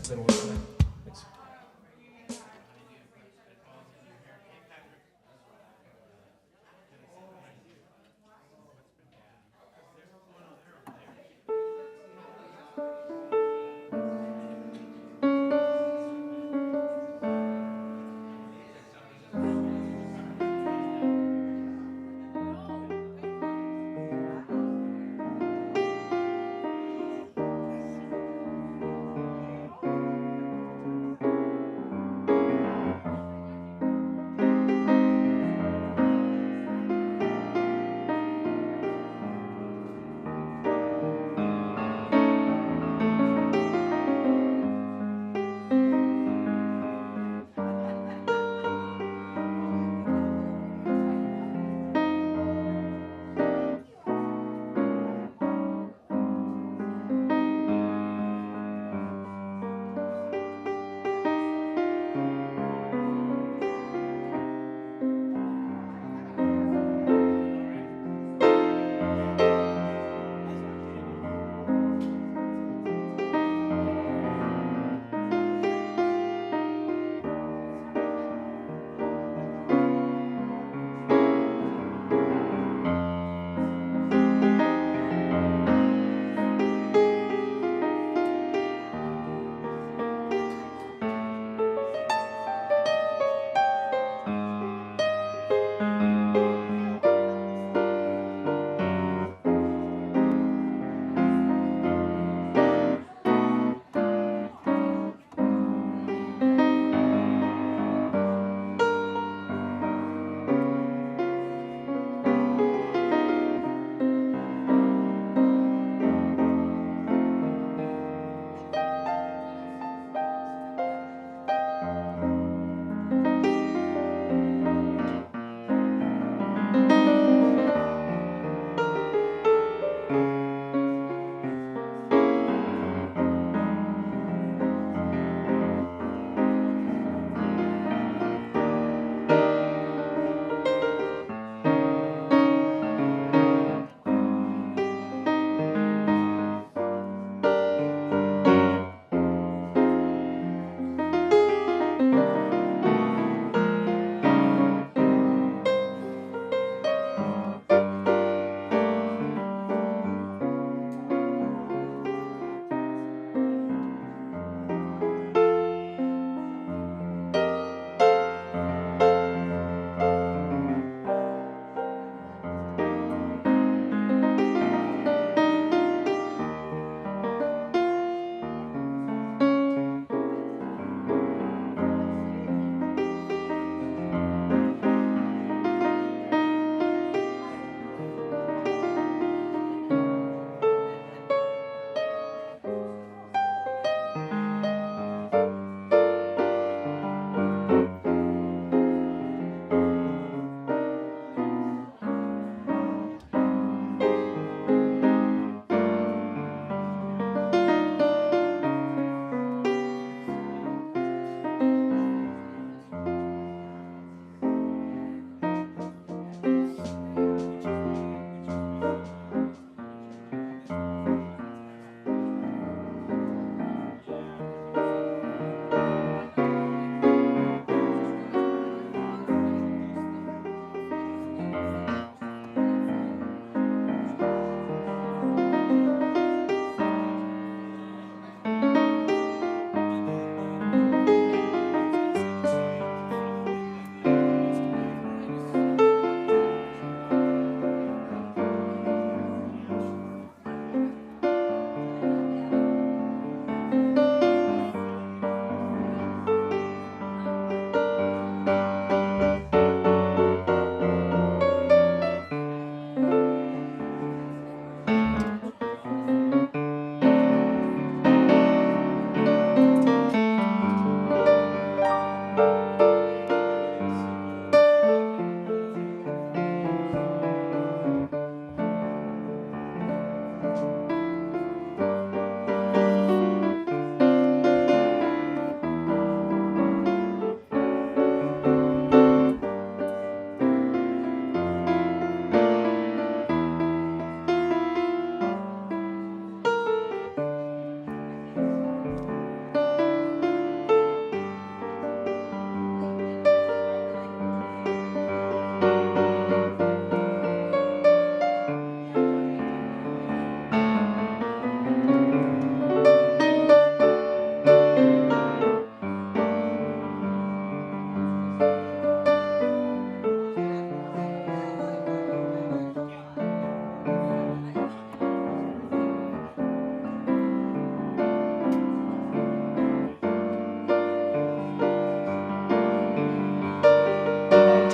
been working on. Thanks.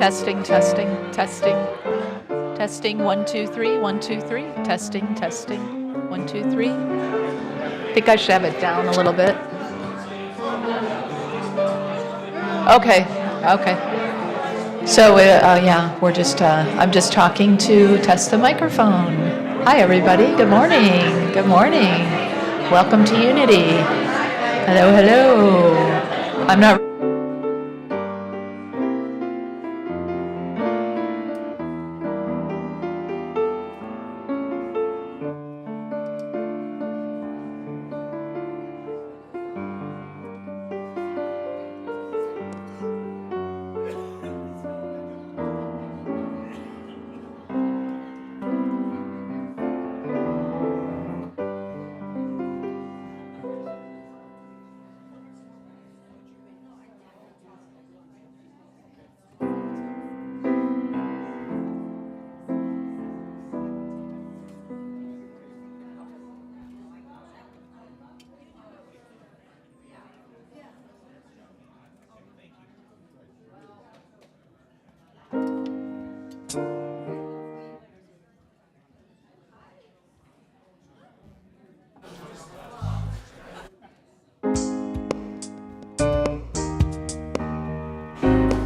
Testing, testing, testing. Testing, 1, 2, 3, 1, 2, 3. Testing, testing, 1, 2, 3. I think I should have it down a little bit. Okay, okay. So, yeah, we're just, I'm just talking to test the microphone. Hi, everybody. Good morning. Good morning. Welcome to Unity. Hello, hello. I'm not...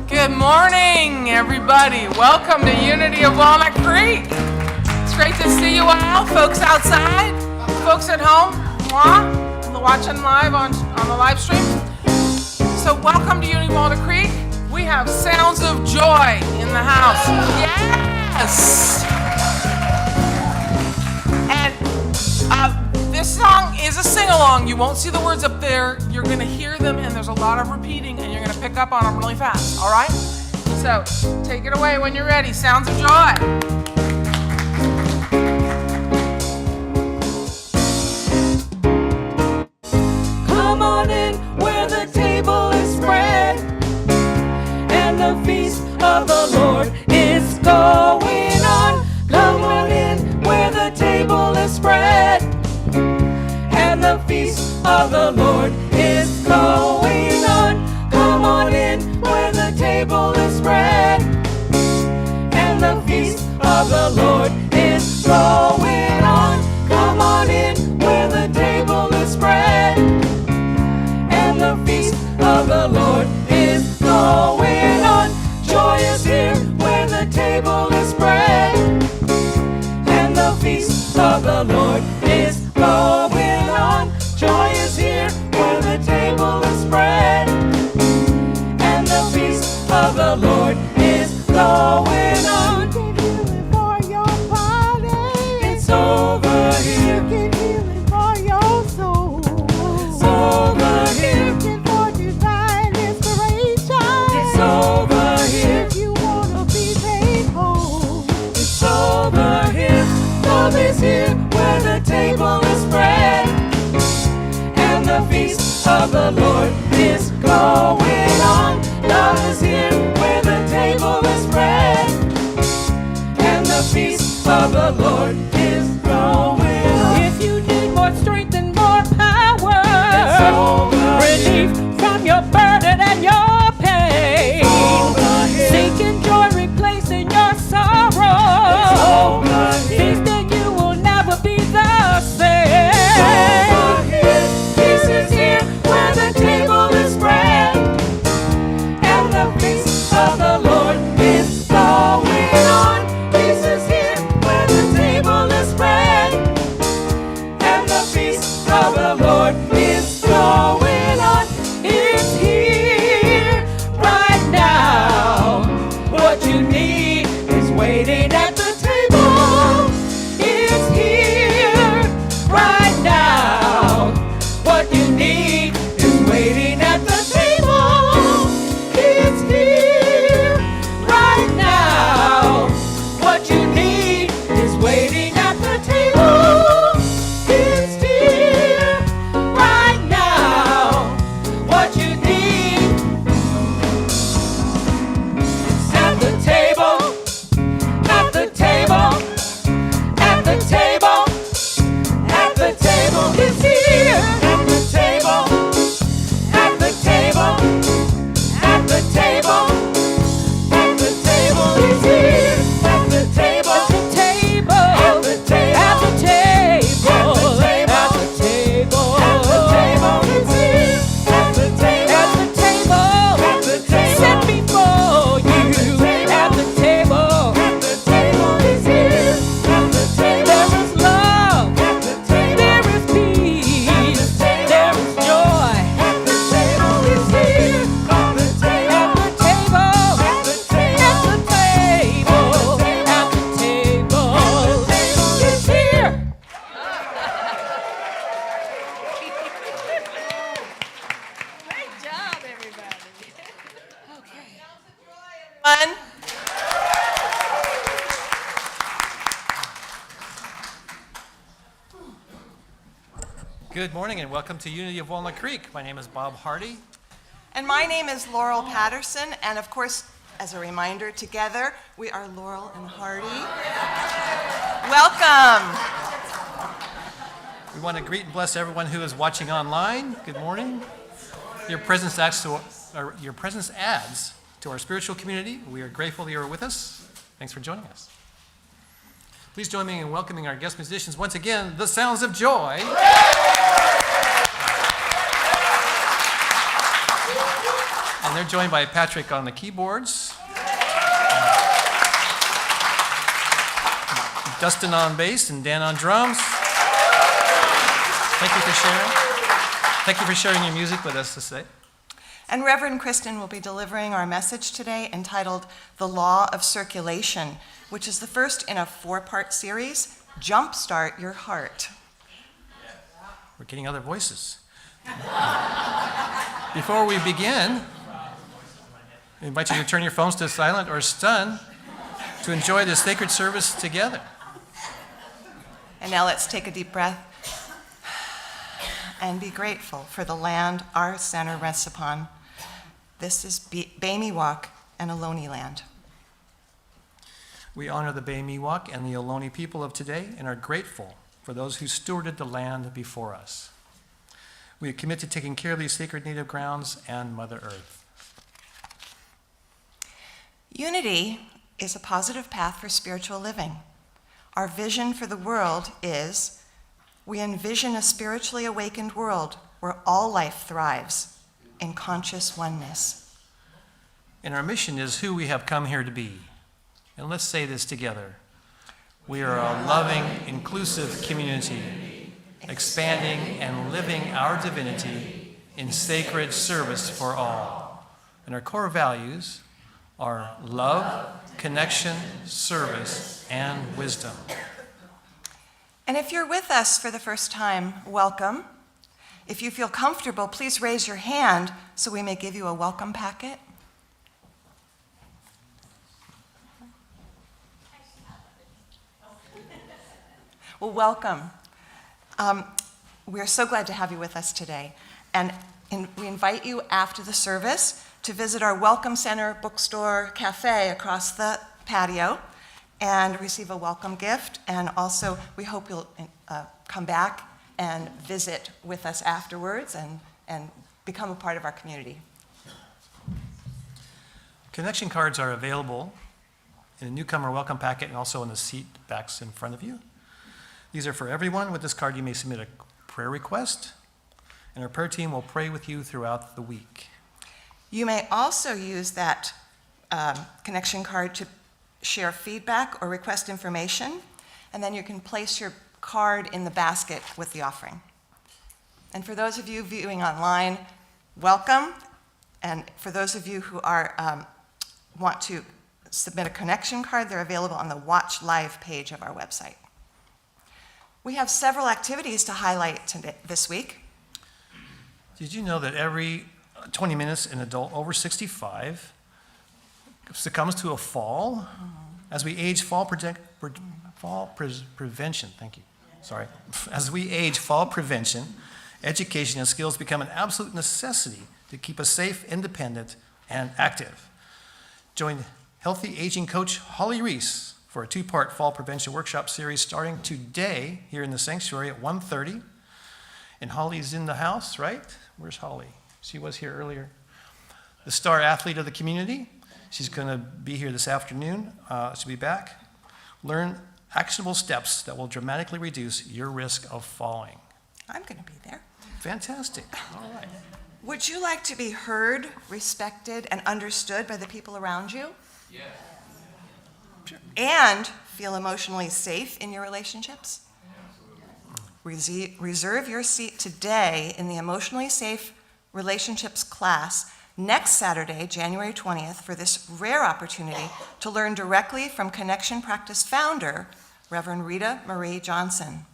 Good morning, everybody. Welcome to Unity of Walnut Creek. It's great to see you all, folks outside, folks at home, watching live on the live stream. So welcome to Unity of Walnut Creek. We have sounds of joy in the house. Yes! And this song is a sing-along. You won't see the words up there. You're going to hear them, and there's a lot of repeating, and you're going to pick up on them really fast, all right? So take it away when you're ready. Sounds of joy. Come on in where the table is spread, and the feast of the Lord is going on. Come on in where the table is spread, and the feast of the Lord is going on. Come on in where the table is spread, and the feast of the Lord is going on. Come on in where the table is spread, and the feast of the Lord is going on. Joy is here where the table is spread, and the feast of the Lord is going on. Joy is here where the table is spread, and the feast of the Lord is going on. You can heal it for your body. It's over here. You can heal it for your soul. It's over here. Looking for divine inspiration. It's over here. If you wanna be made whole, it's over here. Love is here where the table is spread, and the feast of the Lord is going on. Love is here where the table is spread, and the feast of the Lord is going on. If you need more strength and more power, it's over. Relief from your burden and your pain, it's over here. Seeking joy, replacing your sorrow, it's over here. Things that you will never be the same. It's over here. This is here where the table is spread, and the feast of the Lord is going on. This is here where the table is spread, and the feast Good morning and welcome to Unity of Walnut Creek. My name is Bob Hardy. And my name is Laurel Patterson, and of course, as a reminder, together we are Laurel and Hardy. Welcome. We want to greet and bless everyone who is watching online. Good morning. Your presence adds to our spiritual community. We are grateful that you are with us. Thanks for joining us. Please join me in welcoming our guest musicians once again, the Sounds of Joy. And they're joined by Patrick on the keyboards, Dustin on bass, and Dan on drums. Thank you for sharing. Thank you for sharing your music with us today. And Reverend Kristen will be delivering our message today entitled The Law of Circulation, which is the first in a 4-part series, Jumpstart Your Heart. We're getting other voices. Before we begin, I invite you to turn your phones to silent or stun to enjoy this sacred service together. And now let's take a deep breath and be grateful for the land our center rests upon. This is Bay-Miwok and Ohlone land. We honor the Bay-Miwok and the Ohlone people of today and are grateful for those who stewarded the land before us. We commit to taking care of these sacred native grounds and Mother Earth. Unity is a positive path for spiritual living. Our vision for the world is we envision a spiritually awakened world where all life thrives in conscious oneness. And our mission is who we have come here to be. And let's say this together. We are a loving, inclusive community, expanding and living our divinity in sacred service for all. And our core values are love, connection, service, and wisdom. And if you're with us for the first time, welcome. If you feel comfortable, please raise your hand so we may give you a welcome packet. Well, welcome. We're so glad to have you with us today. And we invite you after the service to visit our Welcome Center bookstore cafe across the patio and receive a welcome gift. And also, we hope you'll come back and visit with us afterwards and become a part of our community. Connection cards are available in a newcomer welcome packet and also in the seat backs in front of you. These are for everyone. With this card, you may submit a prayer request, and our prayer team will pray with you throughout the week. You may also use that connection card to share feedback or request information, and then you can place your card in the basket with the offering. And for those of you viewing online, welcome. And for those of you who are want to submit a connection card, they're available on the Watch Live page of our website. We have several activities to highlight this week. Did you know that every 20 minutes an adult over 65 succumbs to a fall? As we age, prevention, thank you. Sorry. As we age, fall prevention, education, and skills become an absolute necessity to keep us safe, independent, and active. Join healthy aging coach Holly Reese for a 2-part fall prevention workshop series starting today here in the sanctuary at 1:30. And Holly's in the house, right? Where's Holly? She was here earlier. The star athlete of the community. She's going to be here this afternoon. She'll be back. Learn actionable steps that will dramatically reduce your risk of falling. I'm going to be there. Fantastic. All right. Would you like to be heard, respected, and understood by the people around you? Yes. Sure. And feel emotionally safe in your relationships? Reserve your seat today in the Emotionally Safe Relationships class next Saturday, January 20th, for this rare opportunity to learn directly from Connection Practice founder, Reverend Rita Marie Johnson.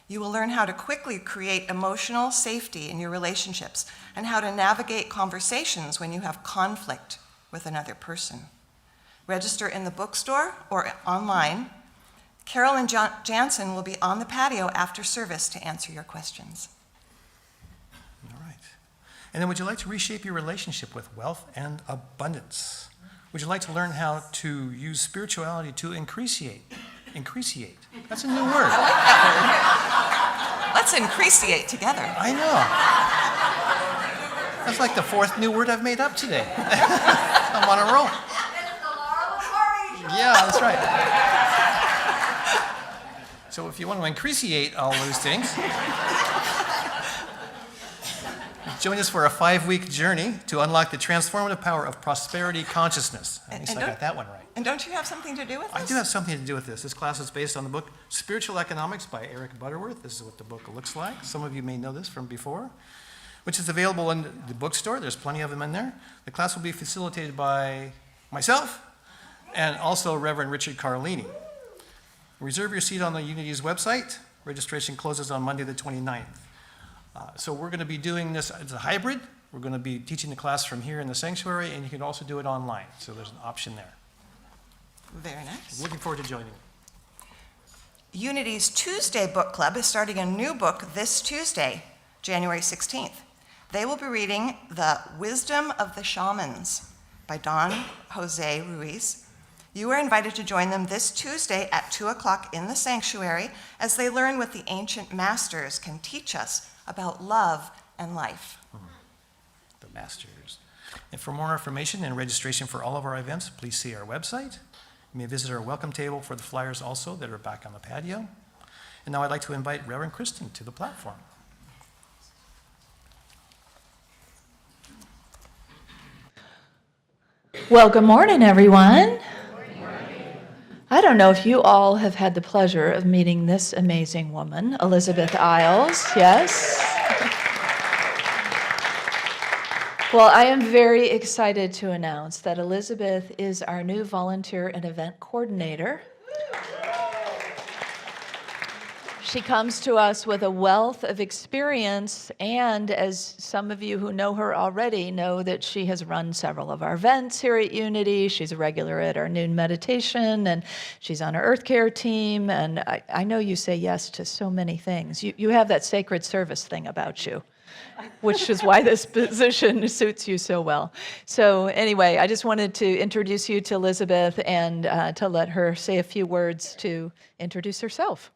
You will learn how to quickly create emotional safety in your relationships and how to navigate conversations when you have conflict with another person. Register in the bookstore or online. Carol and Jansen will be on the patio after service to answer your questions. And then would you like to reshape your relationship with wealth and abundance? Would you like to learn how to use spirituality to increasiate? Increasiate. That's a new word. Let's increasiate together. I know. That's like the fourth new word I've made up today. I'm on a roll. Yeah, that's right. So if you want to increasiate all those things, join us for a 5-week journey to unlock the transformative power of prosperity consciousness. At least I got that one right. And don't you have something to do with this? I do have something to do with this. This class is based on the book Spiritual Economics by Eric Butterworth. This is what the book looks like. Some of you may know this from before, which is available in the bookstore. There's plenty of them in there. The class will be facilitated by myself and also Reverend Richard Carlini. Reserve your seat on the Unity's website. Registration closes on Monday the 29th. So we're going to be doing this as a hybrid. We're going to be teaching the class from here in the sanctuary, and you can also do it online. So there's an option there. Very nice. Looking forward to joining. Unity's Tuesday Book Club is starting a new book this Tuesday, January 16th. They will be reading The Wisdom of the Shamans by Don Jose Ruiz. You are invited to join them this Tuesday at 2 o'clock in the sanctuary as they learn what the ancient masters can teach us about love and life. The masters. And for more information and registration for all of our events, please see our website. You may visit our welcome table for the flyers also that are back on the patio. And now I'd like to invite Reverend Kristen to the platform. Well, good morning, everyone. I don't know if you all have had the pleasure of meeting this amazing woman, Elizabeth Isles, yes? Well, I am very excited to announce that Elizabeth is our new volunteer and event coordinator. She comes to us with a wealth of experience, and as some of you who know her already know that she has run several of our events here at Unity. She's a regular at our noon meditation, and she's on our Earth Care team, and I know you say yes to so many things. You have that sacred service thing about you, which is why this position suits you so well. So anyway, I just wanted to introduce you to Elizabeth and to let her say a few words to introduce herself.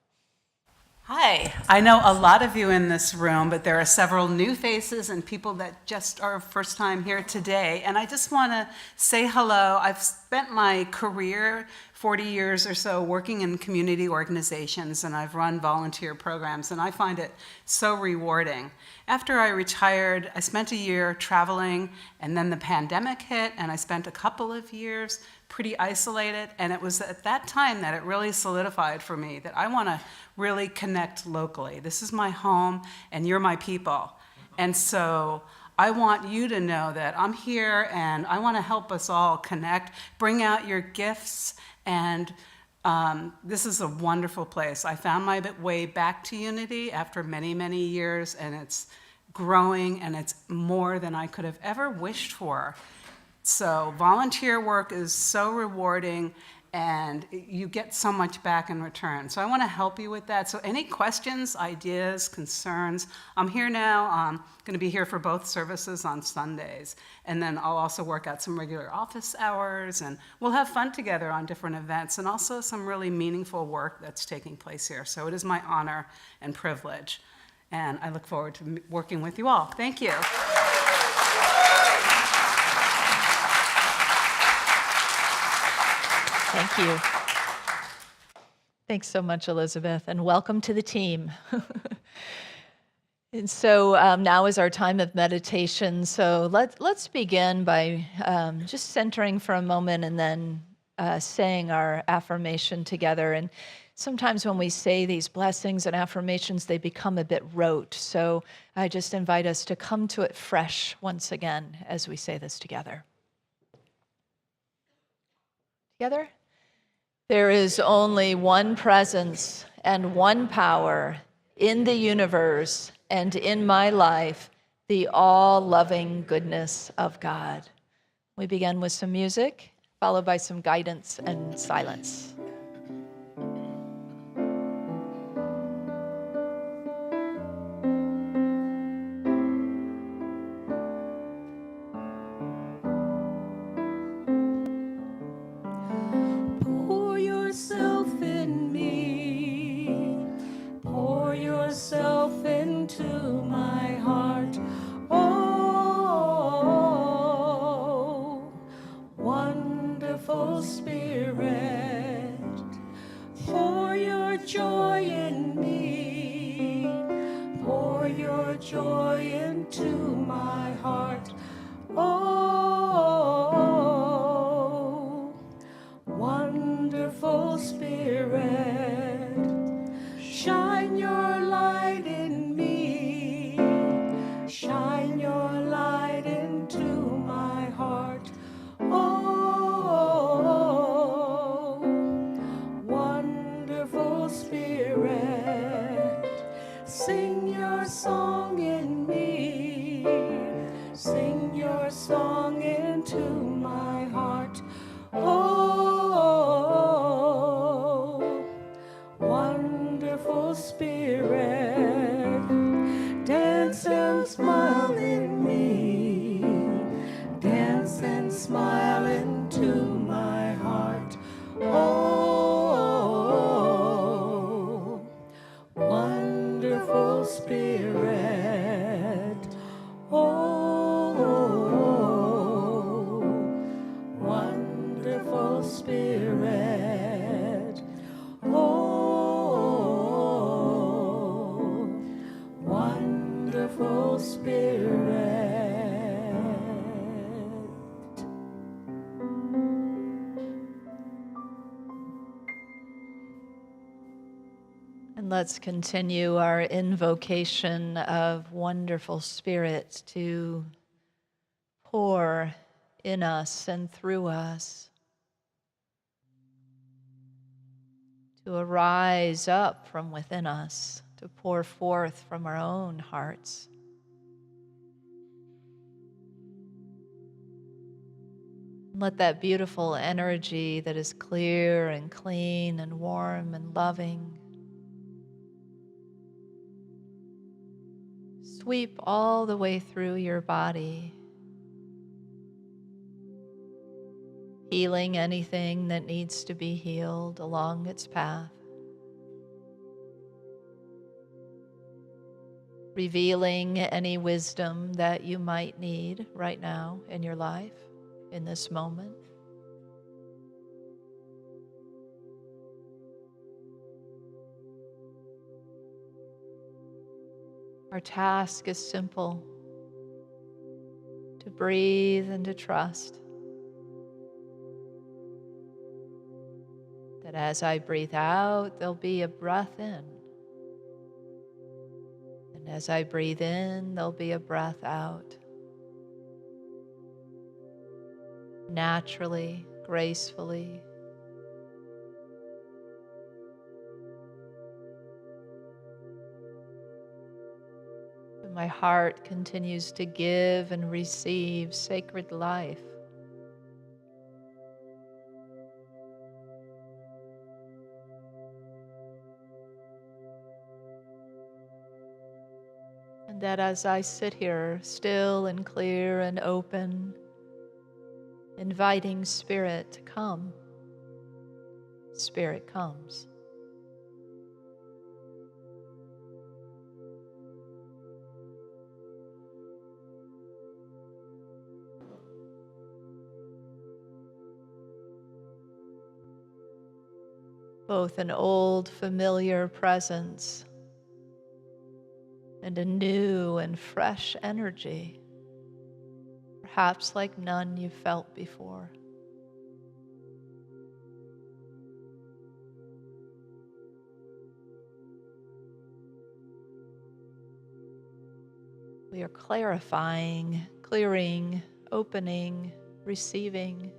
Hi, I know a lot of you in this room, but there are several new faces and people that just are first time here today. And I just want to say hello. I've spent my career, 40 years or so, working in community organizations, and I've run volunteer programs, and I find it so rewarding. After I retired, I spent a year traveling, and then the pandemic hit, and I spent a couple of years pretty isolated, and it was at that time that it really solidified for me that I want to really connect locally. This is my home, and you're my people. And so I want you to know that I'm here, and I want to help us all connect, bring out your gifts, and this is a wonderful place. I found my way back to Unity after many, many years, and it's growing, and it's more than I could have ever wished for. So volunteer work is so rewarding, and you get so much back in return. So I want to help you with that. So any questions, ideas, concerns, I'm here now. I'm going to be here for both services on Sundays. And then I'll also work out some regular office hours, and we'll have fun together on different events, and also some really meaningful work that's taking place here. So it is my honor and privilege, and I look forward to working with you all. Thank you. Thank you. Thanks so much, Elizabeth, and welcome to the team. And so now is our time of meditation. So let's begin by just centering for a moment and then saying our affirmation together. And sometimes when we say these blessings and affirmations, they become a bit rote. So I just invite us to come to it fresh once again as we say this together. Together? There is only one presence and one power in the universe and in my life, the all-loving goodness of God. We begin with some music, followed by some guidance and silence. my heart. Oh, wonderful Spirit, shine your light in me. Shine your light into my heart. Oh, wonderful Spirit, sing your song in me. Sing your song into my heart. Oh, wonderful Spirit, dance and smile in me. Dance and smile into my heart. Oh, wonderful Spirit. Oh, wonderful Spirit. Oh, wonderful Spirit. And let's continue our invocation of wonderful Spirit to pour in us and through us, to arise up from within us, to pour forth from our own hearts. Let that beautiful energy that is clear and clean and warm and loving sweep all the way through your body, healing anything that needs to be healed along its path, revealing any wisdom that you might need right now in your life, in this moment. Our task is simple: to breathe and to trust that as I breathe out, there'll be a breath in. And as I breathe in, there'll be a breath out. Naturally, gracefully. And my heart continues to give and receive sacred life. And that as I sit here, still and clear and open, inviting Spirit to come, Spirit comes. Both an old familiar presence and a new and fresh energy, perhaps like none you've felt before. We are clarifying, clearing, opening, receiving.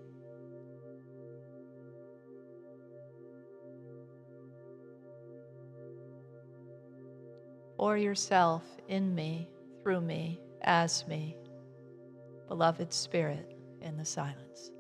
For yourself, in me, through me, as me, beloved Spirit, in the silence.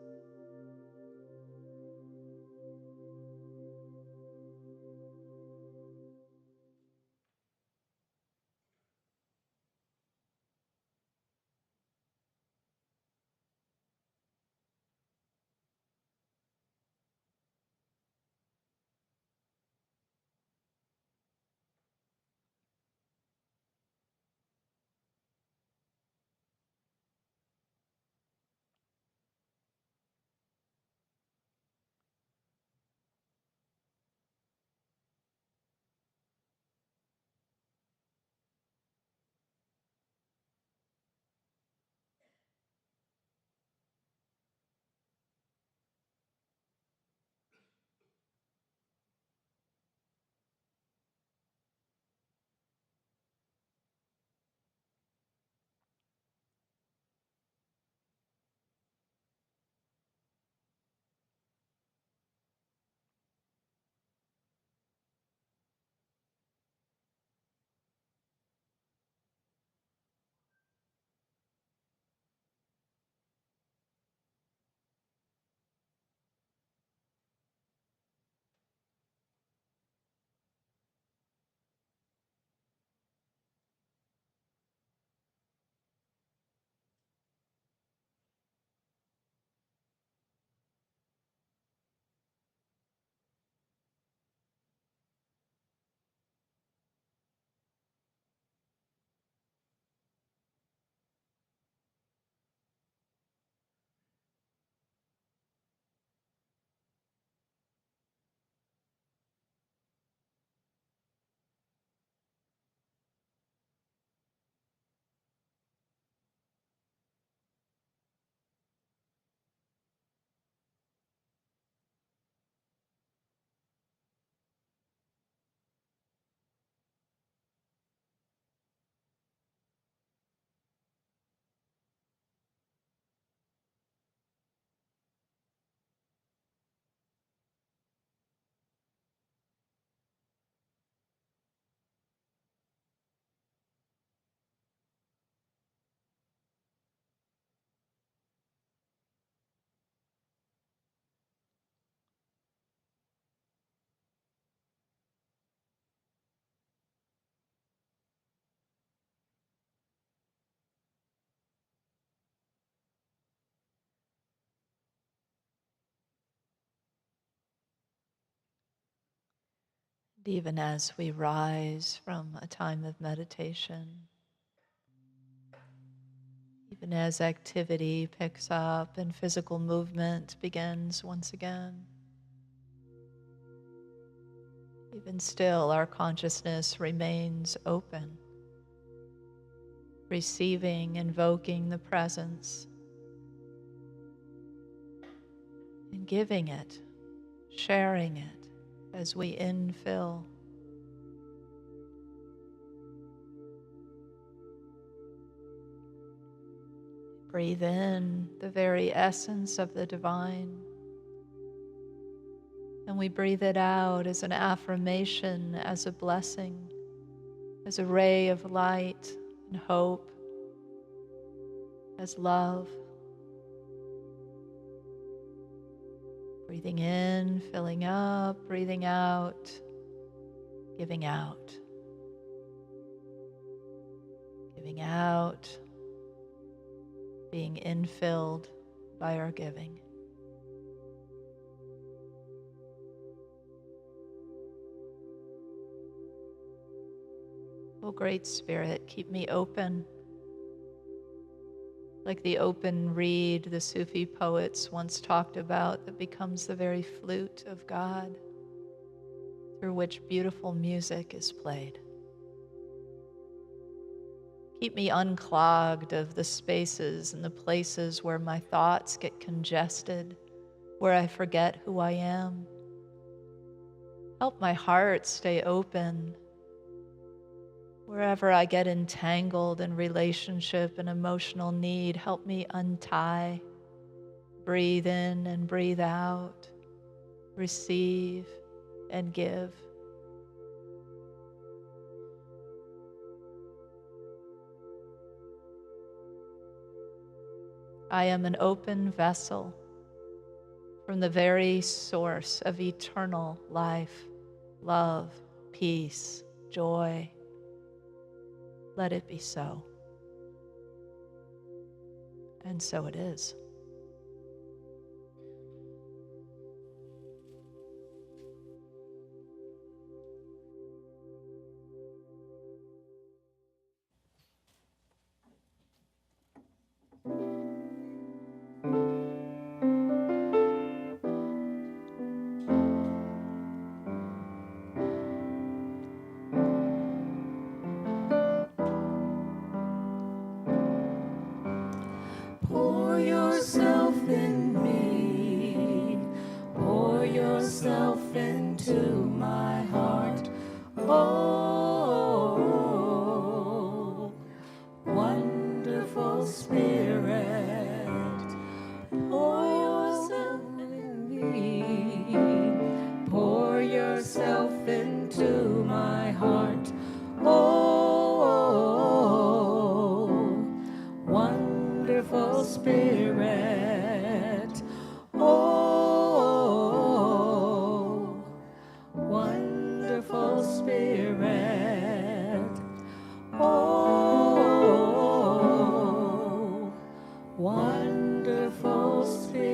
Even as we rise from a time of meditation, even as activity picks up and physical movement begins once again, even still our consciousness remains open, receiving, invoking the presence, and giving it, sharing it as we infill. Breathe in the very essence of the divine, and we breathe it out as an affirmation, as a blessing, as a ray of light and hope, as love. Breathing in, filling up, breathing out, giving out. Giving out, being infilled by our giving. Oh, Great Spirit, keep me open, like the open reed the Sufi poets once talked about, that becomes the very flute of God, through which beautiful music is played. Keep me unclogged of the spaces and the places where my thoughts get congested, where I forget who I am. Help my heart stay open. Wherever I get entangled in relationship and emotional need, help me untie, breathe in and breathe out, receive and give. I am an open vessel from the very source of eternal life, love, peace, joy. Let it be so. And so it is. Pour yourself in me, pour yourself into my heart. Oh, wonderful Spirit, pour yourself in me, pour yourself into my heart. Oh, wonderful Spirit, oh, wonderful Spirit, oh, wonderful Spirit.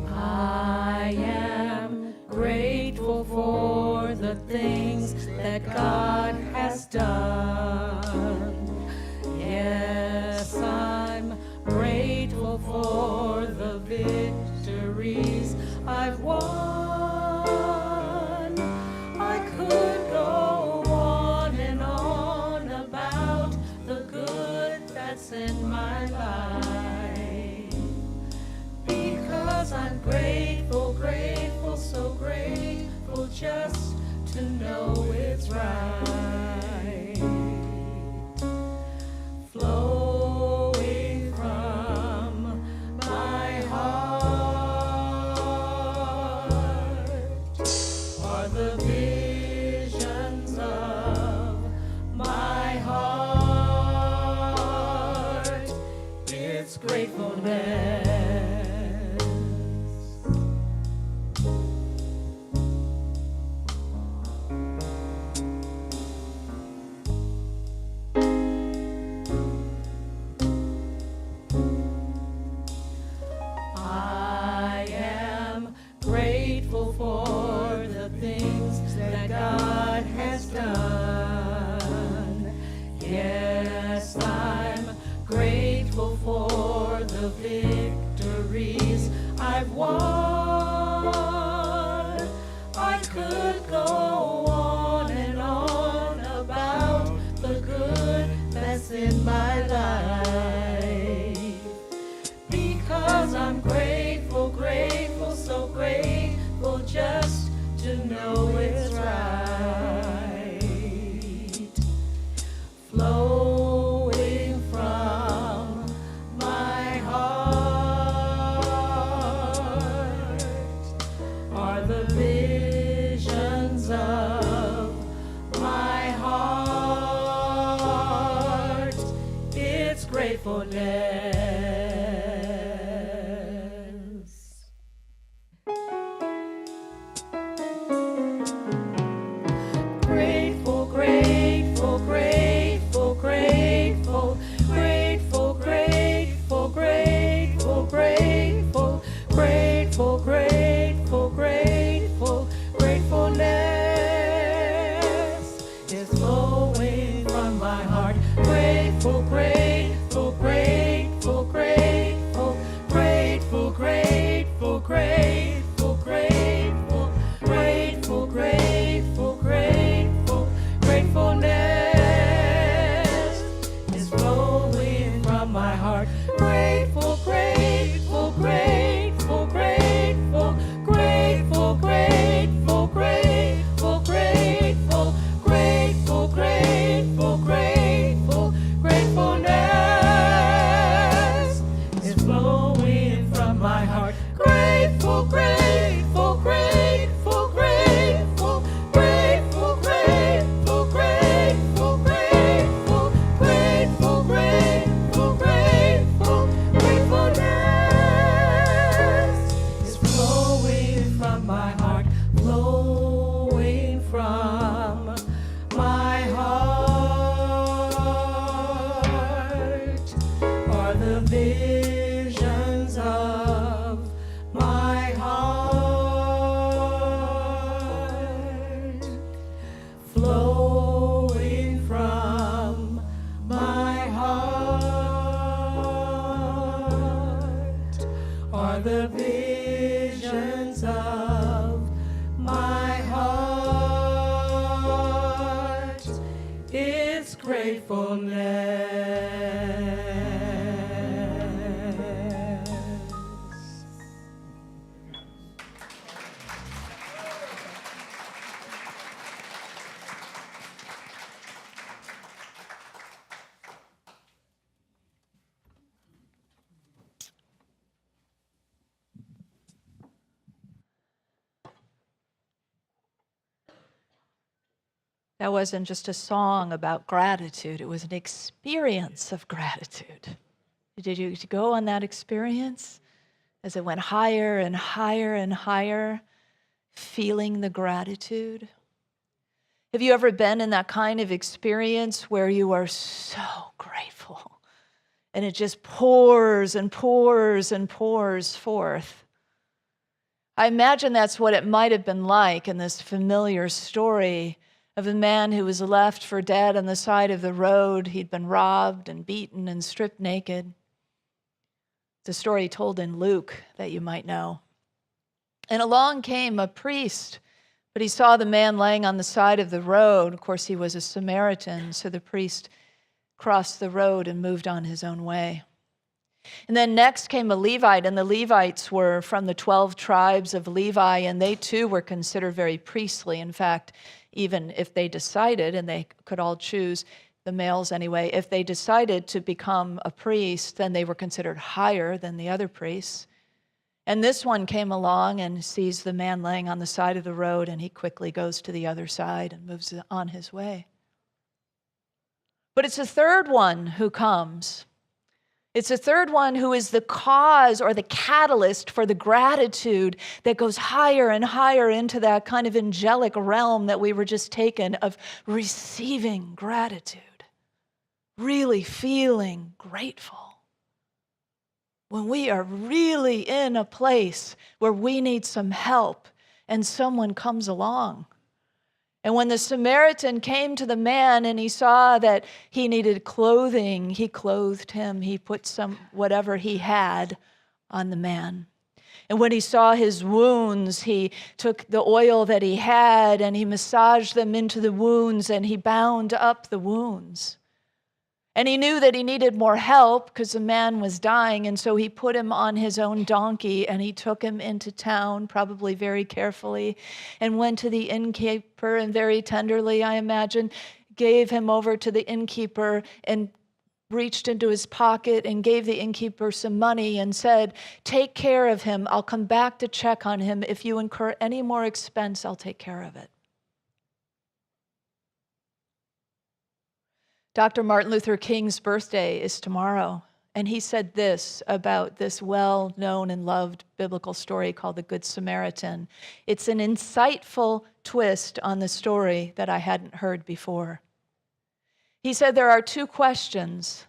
I am grateful for the things that God has done. Yes, I'm grateful for the victories I've won. I could go on and on about the good that's in my life, because I'm grateful, grateful, so grateful just to know it's right. I've won. I could go on and on about the good that's in my life, because I'm grateful, grateful, so grateful just to know it's right. Flowing from my heart are the visions of my heart. It's gratefulness. Grateful, grateful, grateful, grateful, grateful, grateful, grateful, grateful, grateful, grateful, grateful, gratefulness is flowing from my heart. Grateful, grateful, grateful, grateful, grateful, grateful, grateful, grateful, grateful, grateful, grateful, gratefulness is flowing from my heart. Grateful, grateful, grateful, grateful, grateful, grateful, grateful, grateful, grateful, grateful, grateful, gratefulness is flowing from my heart. Grateful, grateful, grateful, grateful, grateful, grateful, grateful, grateful, grateful, grateful, grateful, gratefulness is flowing from my heart, flowing from my heart are the visions of my heart, flowing from my heart are the visions of my heart. It's gratefulness. That wasn't just a song about gratitude, it was an experience of gratitude. Did you go on that experience as it went higher and higher and higher, feeling the gratitude? Have you ever been in that kind of experience where you are so grateful and it just pours and pours and pours forth? I imagine that's what it might have been like in this familiar story of a man who was left for dead on the side of the road. He'd been robbed and beaten and stripped naked. It's a story told in Luke that you might know. And along came a priest, but he saw the man laying on the side of the road. Of course, he was a Samaritan, so the priest crossed the road and moved on his own way. And then next came a Levite, and the Levites were from the 12 tribes of Levi, and they too were considered very priestly. In fact, even if they decided, and they could all choose, the males anyway, if they decided to become a priest, then they were considered higher than the other priests. And this one came along and sees the man laying on the side of the road, and he quickly goes to the other side and moves on his way. But it's a third one who comes. It's a third one who is the cause or the catalyst for the gratitude that goes higher and higher into that kind of angelic realm that we were just taken of receiving gratitude, really feeling grateful. When we are really in a place where we need some help and someone comes along. And when the Samaritan came to the man and he saw that he needed clothing, he clothed him. He put some whatever he had on the man. And when he saw his wounds, he took the oil that he had and he massaged them into the wounds and he bound up the wounds. And he knew that he needed more help because the man was dying, and so he put him on his own donkey and he took him into town, probably very carefully, and went to the innkeeper and very tenderly, I imagine, gave him over to the innkeeper and reached into his pocket and gave the innkeeper some money and said, "Take care of him. I'll come back to check on him. If you incur any more expense, I'll take care of it." Dr. Martin Luther King's birthday is tomorrow, and he said this about this well-known and loved biblical story called the Good Samaritan. It's an insightful twist on the story that I hadn't heard before. He said there are two questions,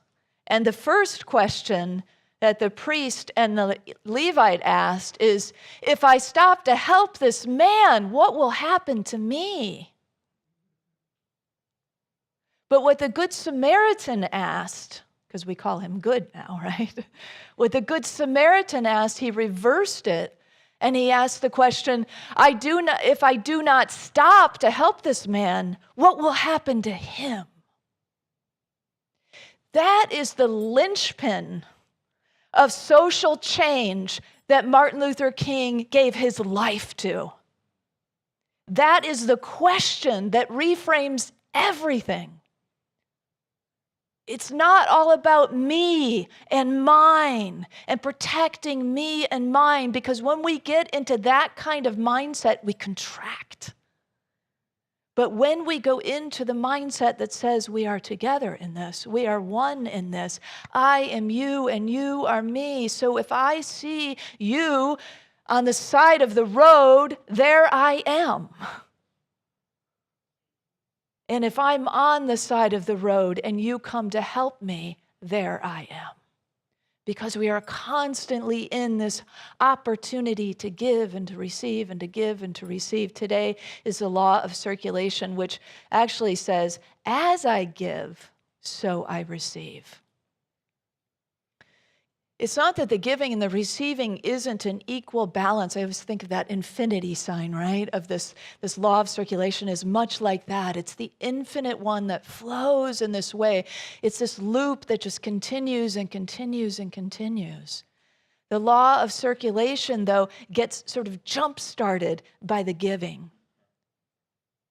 and the first question that the priest and the Levite asked is, if I stop to help this man, what will happen to me? But what the Good Samaritan asked, because we call him good now, right? What the Good Samaritan asked, he reversed it, and he asked the question, if I do not stop to help this man, what will happen to him? That is the linchpin of social change that Martin Luther King gave his life to. That is the question that reframes everything. It's not all about me and mine and protecting me and mine, because when we get into that kind of mindset, we contract. But when we go into the mindset that says we are together in this, we are one in this, I am you and you are me. So if I see you on the side of the road, there I am. And if I'm on the side of the road and you come to help me, there I am. Because we are constantly in this opportunity to give and to receive and to give and to receive. Today is the law of circulation, which actually says, as I give, so I receive. It's not that the giving and the receiving isn't an equal balance. I always think of that infinity sign, right? Of this law of circulation is much like that. It's the infinite one that flows in this way. It's this loop that just continues and continues and continues. The law of circulation, though, gets sort of jump-started by the giving.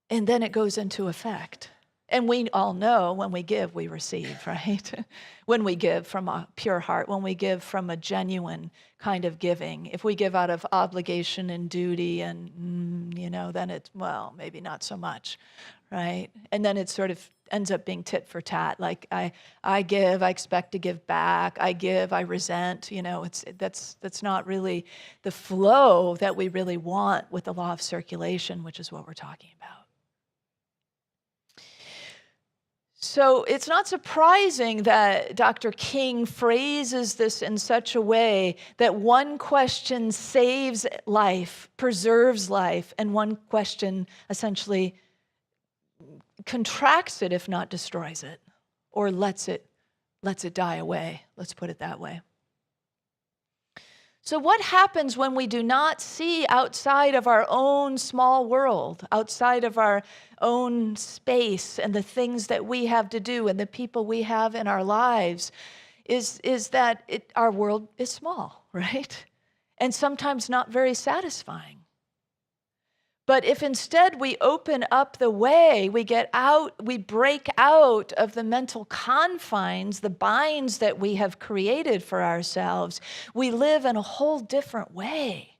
And then it goes into effect. And we all know when we give, we receive, right? When we give from a pure heart, when we give from a genuine kind of giving. If we give out of obligation and duty and, then it's, well, maybe not so much, right? And then it sort of ends up being tit for tat. Like I give, I expect to give back. I give, I resent. That's not really the flow that we really want with the law of circulation, which is what we're talking about. So it's not surprising that Dr. King phrases this in such a way that one question saves life, preserves life, and one question essentially contracts it, if not destroys it, or lets it die away. Let's put it that way. So what happens when we do not see outside of our own small world, outside of our own space and the things that we have to do and the people we have in our lives, is that our world is small, right? And sometimes not very satisfying. But if instead we open up the way, we break out of the mental confines, the binds that we have created for ourselves, we live in a whole different way.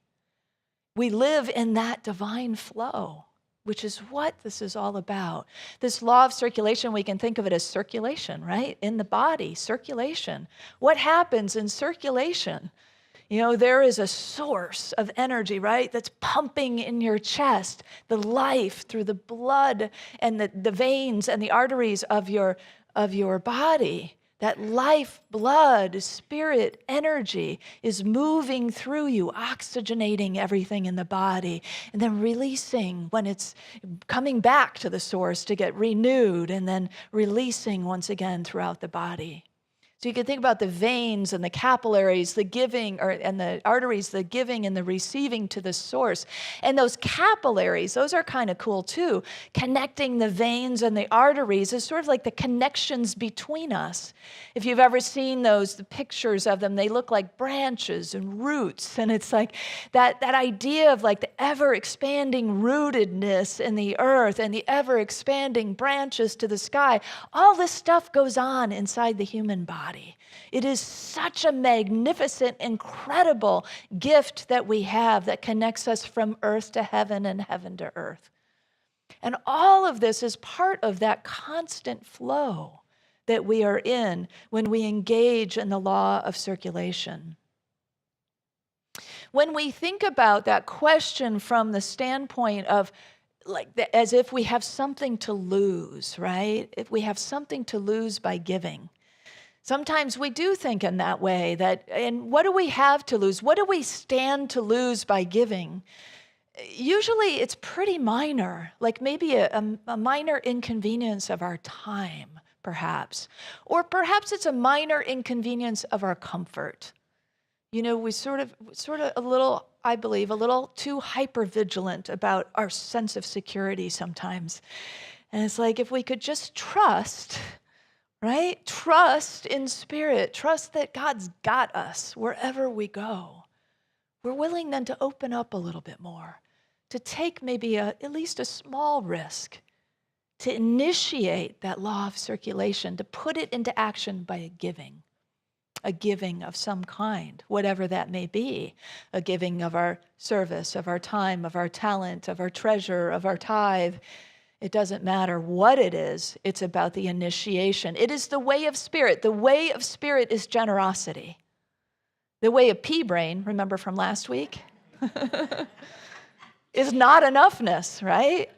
We live in that divine flow, which is what this is all about. This law of circulation, we can think of it as circulation, right? In the body, circulation. What happens in circulation? There is a source of energy, right, that's pumping in your chest, the life through the blood and the veins and the arteries of your body. That life, blood, spirit, energy is moving through you, oxygenating everything in the body, and then releasing when it's coming back to the source to get renewed, and then releasing once again throughout the body. So you can think about the veins and the capillaries, the giving, and the arteries, the giving and the receiving to the source. And those capillaries, those are kind of cool too. Connecting the veins and the arteries is sort of like the connections between us. If you've ever seen the pictures of them, they look like branches and roots. And it's like that idea of like the ever-expanding rootedness in the earth and the ever-expanding branches to the sky. All this stuff goes on inside the human body. It is such a magnificent, incredible gift that we have that connects us from earth to heaven and heaven to earth. And all of this is part of that constant flow that we are in when we engage in the law of circulation. When we think about that question from the standpoint of as if we have something to lose, right? If we have something to lose by giving. Sometimes we do think in that way and what do we have to lose? What do we stand to lose by giving? Usually it's pretty minor, like maybe a minor inconvenience of our time, perhaps. Or perhaps it's a minor inconvenience of our comfort. You know, we sort of a little, I believe, a little too hyper-vigilant about our sense of security sometimes. And it's like if we could just trust, right? Trust in spirit. Trust that God's got us wherever we go. We're willing then to open up a little bit more, to take maybe at least a small risk, to initiate that law of circulation, to put it into action by a giving of some kind, whatever that may be, a giving of our service, of our time, of our talent, of our treasure, of our tithe. It doesn't matter what it is. It's about the initiation. It is the way of spirit. The way of spirit is generosity. The way of pea-brain, remember from last week, is not enoughness, right?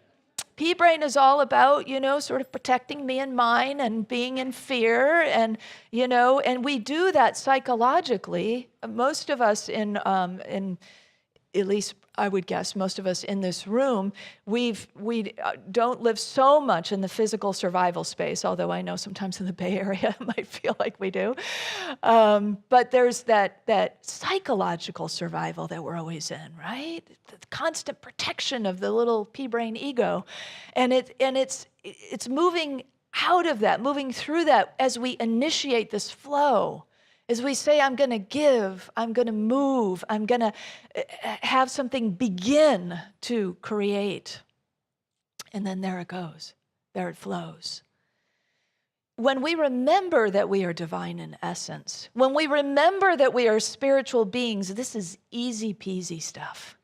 Pea-brain is all about, sort of protecting me and mine and being in fear and we do that psychologically. Most of us in at least I would guess most of us in this room, we don't live so much in the physical survival space, although I know sometimes in the Bay Area it might feel like we do. But there's that psychological survival that we're always in, right? The constant protection of the little pea-brain ego. And it's moving out of that, moving through that as we initiate this flow. As we say, I'm going to give, I'm going to move, I'm going to have something begin to create. And then there it goes. There it flows. When we remember that we are divine in essence, when we remember that we are spiritual beings, this is easy peasy stuff.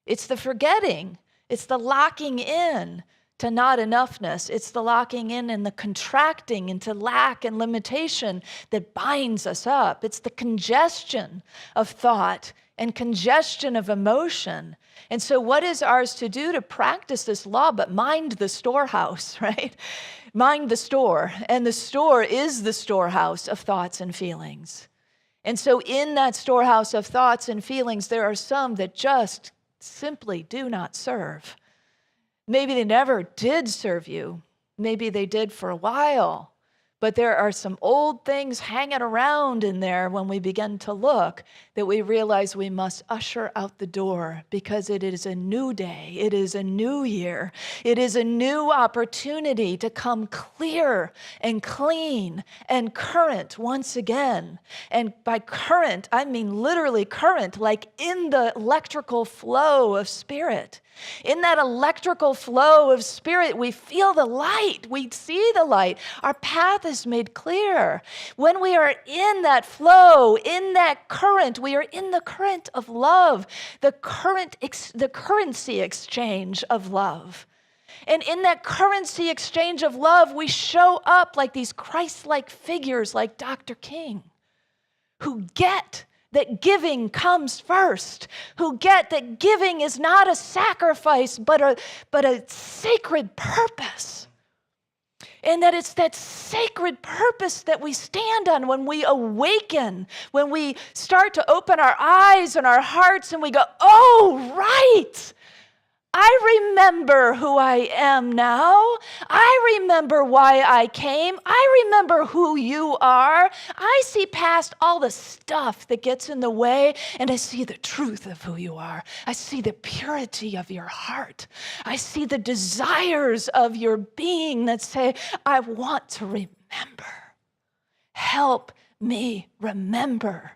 It's the forgetting. It's the locking in to not enoughness. It's the locking in and the contracting into lack and limitation that binds us up. It's the congestion of thought and congestion of emotion. And so what is ours to do to practice this law but mind the storehouse, right? Mind the store. And the store is the storehouse of thoughts and feelings. And so in that storehouse of thoughts and feelings, there are some that just simply do not serve. Maybe they never did serve you. Maybe they did for a while. But there are some old things hanging around in there when we begin to look that we realize we must usher out the door because it is a new day. It is a new year. It is a new opportunity to come clear and clean and current once again. And by current, I mean literally current, like in the electrical flow of spirit. In that electrical flow of spirit, we feel the light. We see the light. Our path is made clear. When we are in that flow, in that current, we are in the current of love, the currency exchange of love. And in that currency exchange of love, we show up like these Christ-like figures like Dr. King, who get that giving comes first, who get that giving is not a sacrifice, but a sacred purpose. And that it's that sacred purpose that we stand on when we awaken, when we start to open our eyes and our hearts and we go, oh, right, I remember who I am now. I remember why I came. I remember who you are. I see past all the stuff that gets in the way, and I see the truth of who you are. I see the purity of your heart. I see the desires of your being that say, I want to remember. Help me remember,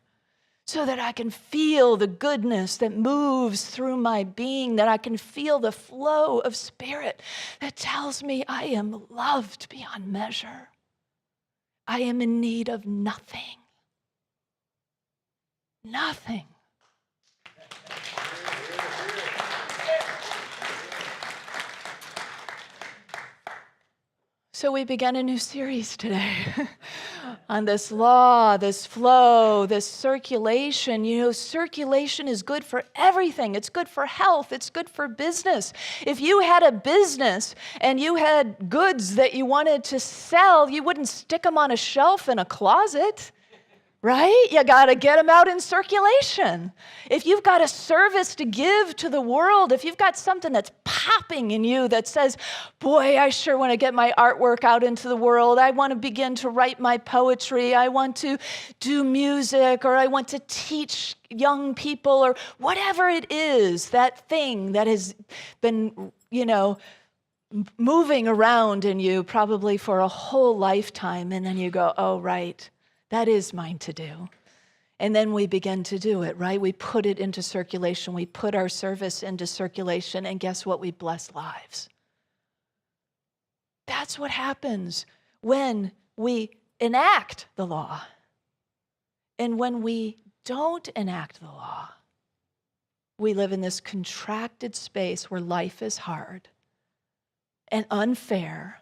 so that I can feel the goodness that moves through my being, that I can feel the flow of spirit that tells me I am loved beyond measure. I am in need of nothing. Nothing. So we began a new series today on this law, this flow, this circulation. You know, circulation is good for everything. It's good for health. It's good for business. If you had a business and you had goods that you wanted to sell, you wouldn't stick them on a shelf in a closet. Right? You got to get them out in circulation. If you've got a service to give to the world, if you've got something that's popping in you that says, boy, I sure want to get my artwork out into the world. I want to begin to write my poetry. I want to do music, or I want to teach young people, or whatever it is, that thing that has been, moving around in you probably for a whole lifetime. And then you go, oh, right. That is mine to do. And then we begin to do it, right? We put it into circulation. We put our service into circulation, and guess what? We bless lives. That's what happens when we enact the law. And when we don't enact the law, we live in this contracted space where life is hard and unfair,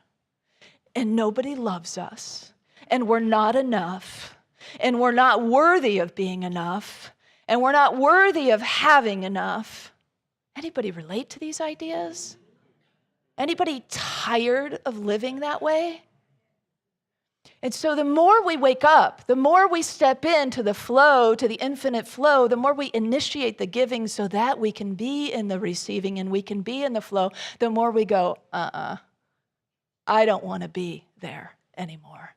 and nobody loves us. And we're not enough, and we're not worthy of being enough, and we're not worthy of having enough. Anybody relate to these ideas? Anybody tired of living that way? And so the more we wake up, the more we step into the flow, to the infinite flow, the more we initiate the giving so that we can be in the receiving and we can be in the flow, the more we go, I don't want to be there anymore.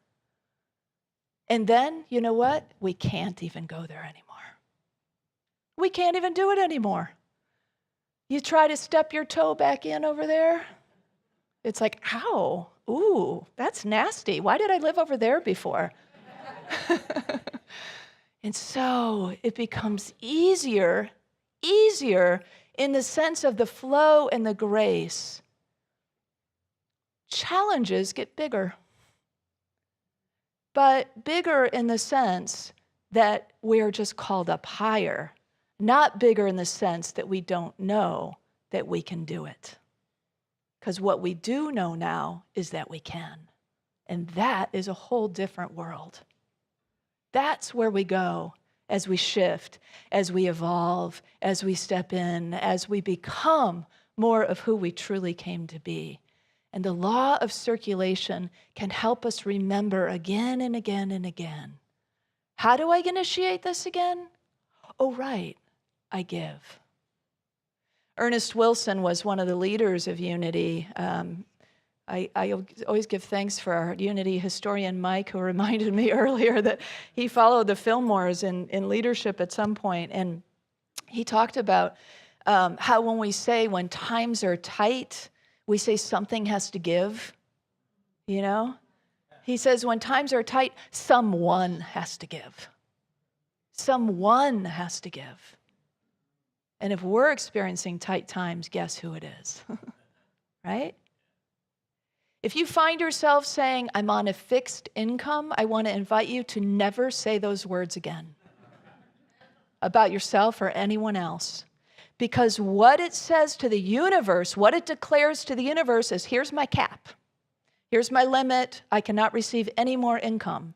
And then, you know what? We can't even go there anymore. We can't even do it anymore. You try to step your toe back in over there, it's like, ow, ooh, that's nasty. Why did I live over there before? And so it becomes easier in the sense of the flow and the grace. Challenges get bigger. But bigger in the sense that we're just called up higher, not bigger in the sense that we don't know that we can do it. Because what we do know now is that we can. And that is a whole different world. That's where we go as we shift, as we evolve, as we step in, as we become more of who we truly came to be. And the law of circulation can help us remember again and again and again. How do I initiate this again? Oh, right, I give. Ernest Wilson was one of the leaders of Unity. I always give thanks for our Unity historian, Mike, who reminded me earlier that he followed the Fillmores in leadership at some point. And he talked about how when we say when times are tight, we say something has to give, you know? He says when times are tight, someone has to give. Someone has to give. And if we're experiencing tight times, guess who it is? Right? If you find yourself saying, I'm on a fixed income, I want to invite you to never say those words again about yourself or anyone else. Because what it says to the universe, what it declares to the universe is, here's my cap. Here's my limit. I cannot receive any more income.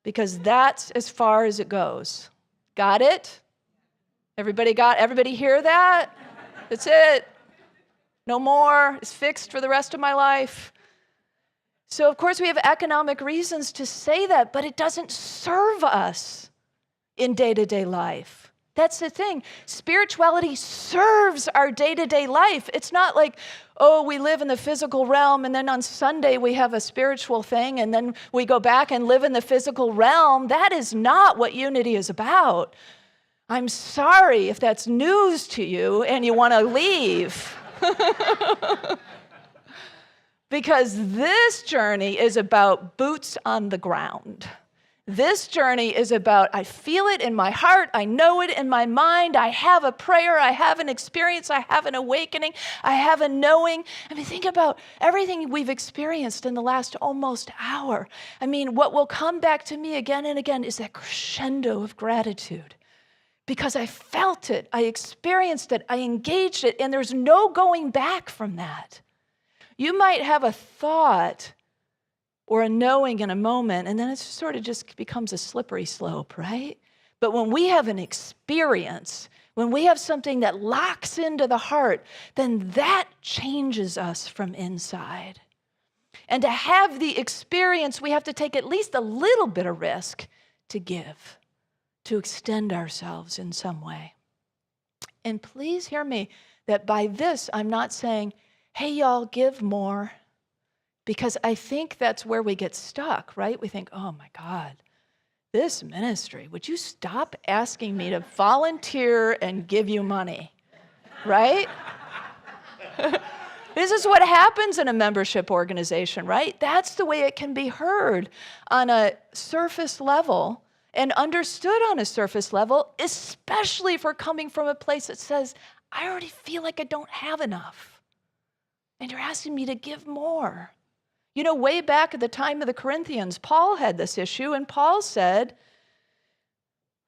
Because that's as far as it goes. Got it? Everybody hear that? That's it. No more. It's fixed for the rest of my life. So, of course, we have economic reasons to say that, but it doesn't serve us in day-to-day life. That's the thing. Spirituality serves our day-to-day life. It's not like, oh, we live in the physical realm, and then on Sunday we have a spiritual thing, and then we go back and live in the physical realm. That is not what unity is about. I'm sorry if that's news to you and you want to leave. Because this journey is about boots on the ground. This journey is about, I feel it in my heart, I know it in my mind, I have a prayer, I have an experience, I have an awakening, I have a knowing. I mean, think about everything we've experienced in the last almost hour. I mean, what will come back to me again and again is that crescendo of gratitude. Because I felt it, I experienced it, I engaged it, and there's no going back from that. You might have a thought or a knowing in a moment, and then it sort of just becomes a slippery slope, right? But when we have an experience, when we have something that locks into the heart, then that changes us from inside. And to have the experience, we have to take at least a little bit of risk to give, to extend ourselves in some way. And please hear me that by this, I'm not saying, hey, y'all, give more. Because I think that's where we get stuck, right? We think, oh my God, this ministry, would you stop asking me to volunteer and give you money, right? This is what happens in a membership organization, right? That's the way it can be heard on a surface level and understood on a surface level, especially if we're coming from a place that says, I already feel like I don't have enough. And you're asking me to give more. You know, way back at the time of the Corinthians, Paul had this issue, and Paul said,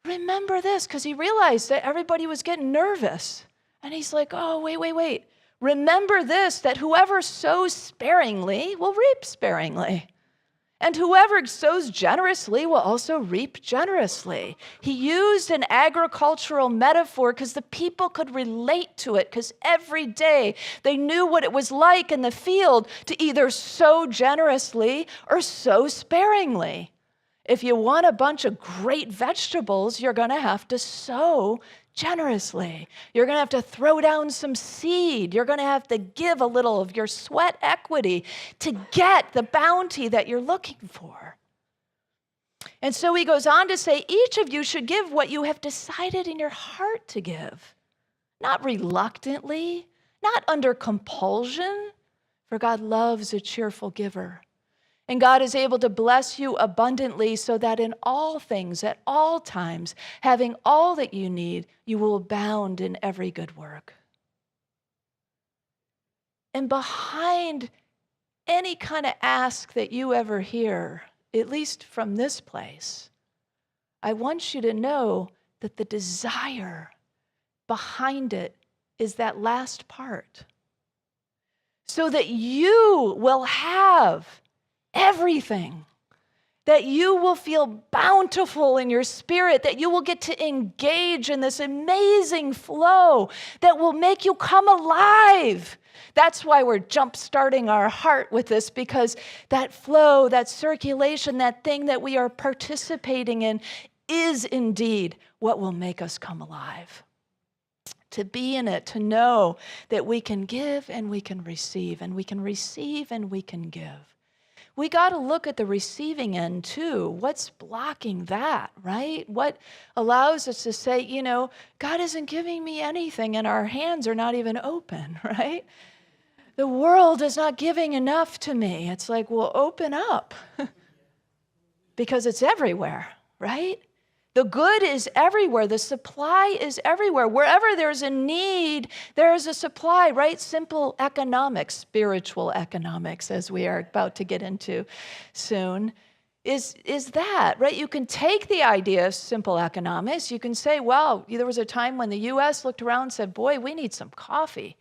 remember this, because he realized that everybody was getting nervous. And he's like, oh, wait. Remember this, that whoever sows sparingly will reap sparingly. And whoever sows generously will also reap generously. He used an agricultural metaphor because the people could relate to it, because every day they knew what it was like in the field to either sow generously or sow sparingly. If you want a bunch of great vegetables, you're going to have to sow generously. You're going to have to throw down some seed. You're going to have to give a little of your sweat equity to get the bounty that you're looking for. And so he goes on to say, each of you should give what you have decided in your heart to give, not reluctantly, not under compulsion, for God loves a cheerful giver. And God is able to bless you abundantly so that in all things, at all times, having all that you need, you will abound in every good work. And behind any kind of ask that you ever hear, at least from this place, I want you to know that the desire behind it is that last part. So that you will have everything, that you will feel bountiful in your spirit, that you will get to engage in this amazing flow that will make you come alive. That's why we're jump-starting our heart with this, because that flow, that circulation, that thing that we are participating in is indeed what will make us come alive. To be in it, to know that we can give and we can receive, and we can receive and we can give. We got to look at the receiving end too. What's blocking that, right? What allows us to say, you know, God isn't giving me anything and our hands are not even open, right? The world is not giving enough to me. It's like, well, open up because it's everywhere, right? The good is everywhere. The supply is everywhere. Wherever there's a need, there is a supply, right? Simple economics, spiritual economics, as we are about to get into soon, is that, right? You can take the idea of simple economics. You can say, well, there was a time when the U.S. looked around and said, boy, we need some coffee.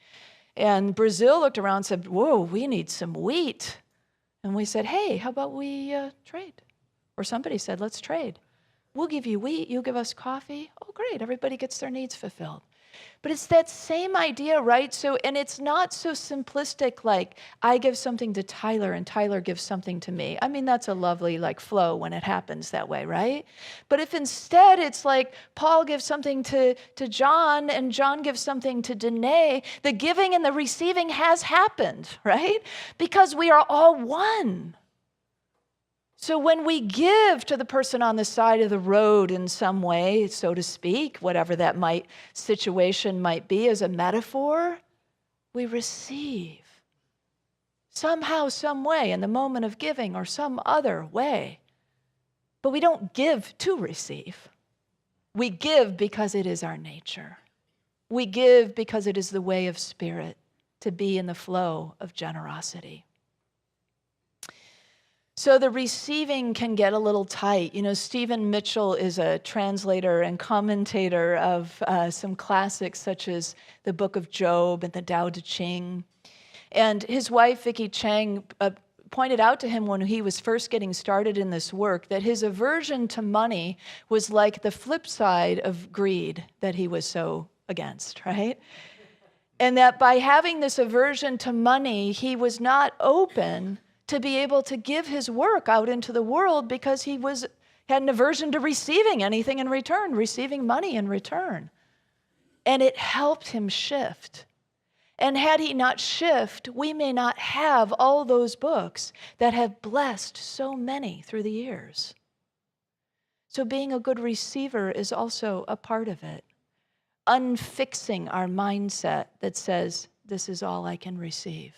And Brazil looked around and said, whoa, we need some wheat. And we said, hey, how about we trade? Or somebody said, let's trade. We'll give you wheat, you'll give us coffee. Oh, great, everybody gets their needs fulfilled. But it's that same idea, right? So, and it's not so simplistic like I give something to Tyler and Tyler gives something to me. I mean, that's a lovely like flow when it happens that way, right? But if instead it's like Paul gives something to John and John gives something to Danae, the giving and the receiving has happened, right? Because we are all one. So when we give to the person on the side of the road in some way, so to speak, whatever that situation might be as a metaphor, we receive somehow, some way in the moment of giving or some other way. But we don't give to receive. We give because it is our nature. We give because it is the way of spirit to be in the flow of generosity. So the receiving can get a little tight. You know, Stephen Mitchell is a translator and commentator of some classics such as the Book of Job and the Tao Te Ching. And his wife, Vicky Chang, pointed out to him when he was first getting started in this work that his aversion to money was like the flip side of greed that he was so against, right? And that by having this aversion to money, he was not open to be able to give his work out into the world because he had an aversion to receiving anything in return, receiving money in return. And it helped him shift. And had he not shift, we may not have all those books that have blessed so many through the years. So being a good receiver is also a part of it. Unfixing our mindset that says, this is all I can receive.